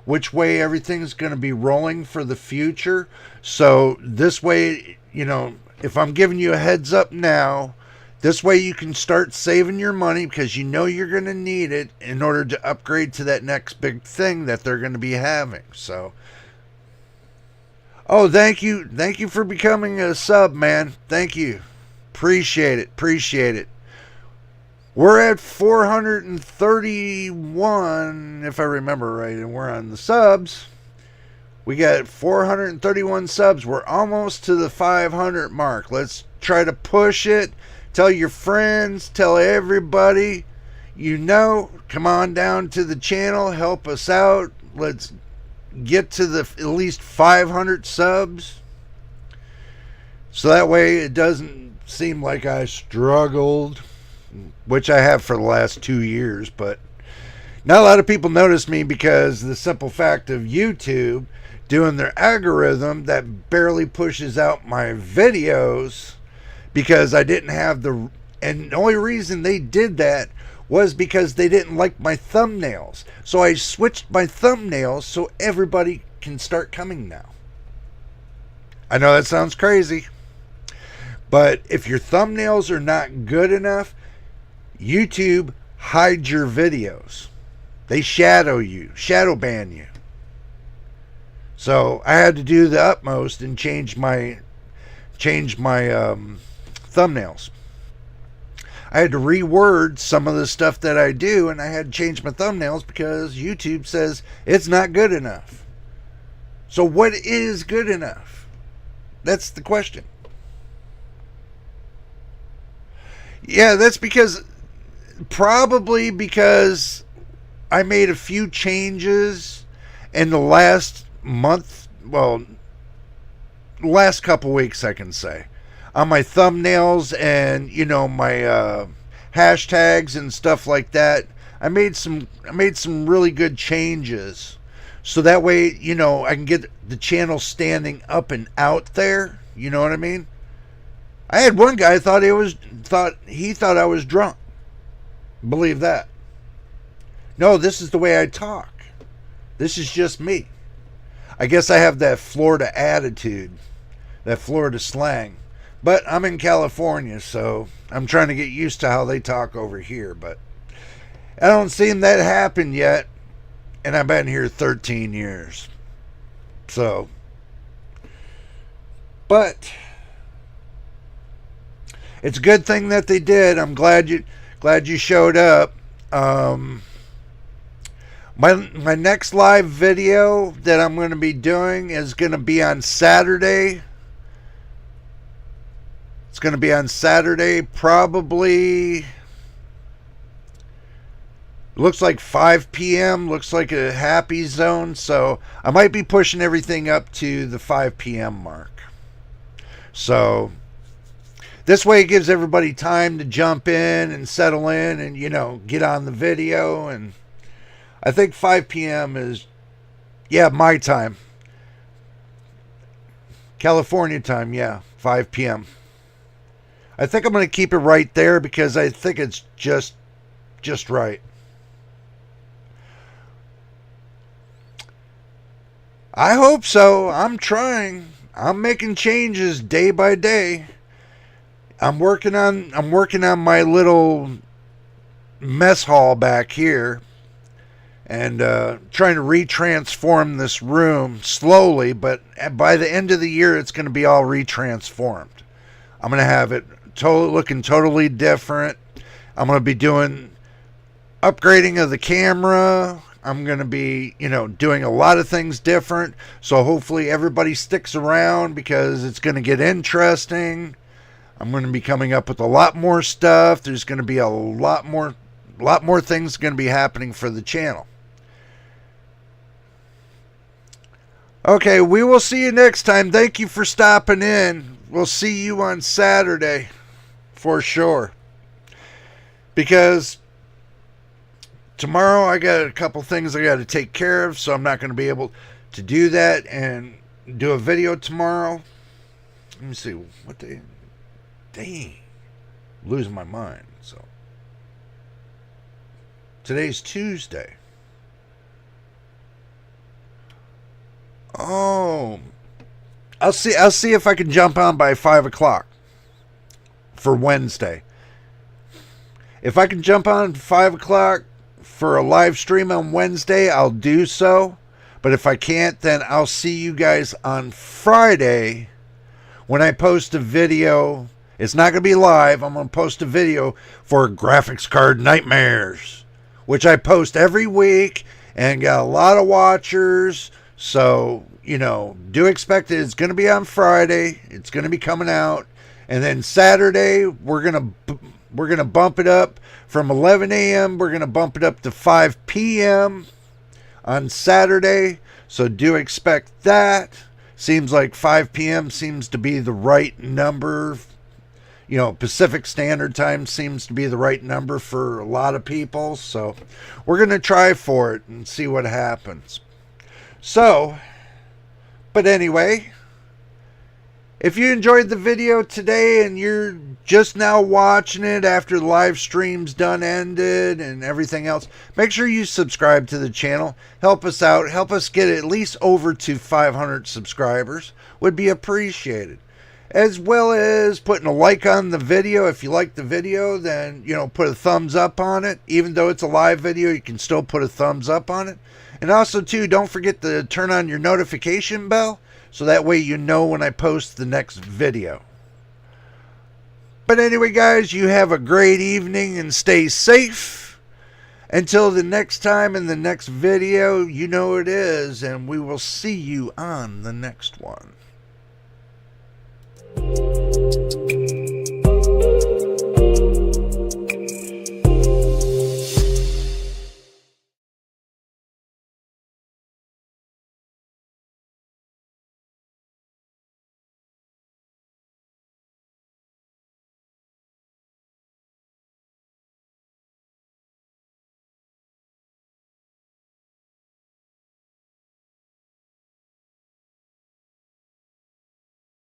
which way everything's going to be rolling for the future. So this way, you know, if I'm giving you a heads up now, this way you can start saving your money because you know you're going to need it in order to upgrade to that next big thing that they're going to be having. So, oh, thank you. Thank you for becoming a sub, man. Thank you. Appreciate it. Appreciate it. We're at 431, if I remember right, and we're on the subs. We got 431 subs. We're almost to the 500 mark. Let's try to push it. Tell your friends. Tell everybody. You know, come on down to the channel. Help us out. Let's get to the at least 500 subs. So that way it doesn't seem like I struggled, which I have for the last 2 years. But not a lot of people notice me because the simple fact of YouTube doing their algorithm that barely pushes out my videos because I didn't have the... And the only reason they did that was because they didn't like my thumbnails. So I switched my thumbnails so everybody can start coming now. I know that sounds crazy, but if your thumbnails are not good enough, YouTube hides your videos. They shadow you, shadow ban you. So I had to do the utmost and change my thumbnails. I had to reword some of the stuff that I do, and I had to change my thumbnails because YouTube says it's not good enough. So what is good enough? That's the question. Yeah, that's probably because I made a few changes in the last month, well, last couple weeks, I can say, on my thumbnails and, you know, my hashtags and stuff like that. I made some really good changes, so that way, you know, I can get the channel standing up and out there. You know what I mean? I had one guy thought I was drunk. Believe that. No, this is the way I talk. This is just me. I guess I have that Florida attitude, that Florida slang. But I'm in California, so I'm trying to get used to how they talk over here. But I don't seem that happened yet, and I've been here 13 years. So, but it's a good thing that they did. I'm glad you showed up. My next live video that I'm going to be doing is going to be on Saturday. It's going to be on Saturday, probably. Looks like 5 p.m. Looks like a happy zone. So I might be pushing everything up to the 5 p.m. mark. So this way it gives everybody time to jump in and settle in and, you know, get on the video. And I think 5 p.m. is, yeah, my time. California time, yeah, 5 p.m. I think I'm going to keep it right there because I think it's just right. I hope so. I'm trying. I'm making changes day by day. I'm working on my little mess hall back here and trying to retransform this room slowly, but by the end of the year it's going to be all retransformed. I'm going to have it looking totally different. I'm going to be doing upgrading of the camera. I'm going to be, you know, doing a lot of things different. So hopefully everybody sticks around because it's going to get interesting. I'm going to be coming up with a lot more stuff. There's going to be a lot more lot more things going to be happening for the channel. Okay, we will see you next time. Thank you for stopping in. We'll see you on Saturday for sure. Because tomorrow I got a couple things I got to take care of, so I'm not going to be able to do that and do a video tomorrow. Let me see. What day? Dang. I'm losing my mind. So today's Tuesday. Oh, I'll see if I can jump on by 5 o'clock for Wednesday. If I can jump on 5 o'clock for a live stream on Wednesday, I'll do so. But if I can't, then I'll see you guys on Friday when I post a video. It's not going to be live. I'm going to post a video for graphics card nightmares, which I post every week and got a lot of watchers. So, you know, do expect it. It's going to be on Friday. It's going to be coming out. And then Saturday, we're going to bump it up from 11 a.m. We're going to bump it up to 5 p.m. on Saturday. So do expect that. Seems like 5 p.m. seems to be the right number. You know, Pacific Standard Time seems to be the right number for a lot of people. So we're going to try for it and see what happens. So, but anyway, if you enjoyed the video today and you're just now watching it after the live stream's done ended and everything else, make sure you subscribe to the channel. Help us out. Help us get at least over to 500 subscribers. Would be appreciated. As well as putting a like on the video. If you like the video, then, you know, put a thumbs up on it. Even though it's a live video, you can still put a thumbs up on it. And also, too, don't forget to turn on your notification bell, so that way you know when I post the next video. But anyway, guys, you have a great evening and stay safe. Until the next time in the next video, you know it is, and we will see you on the next one.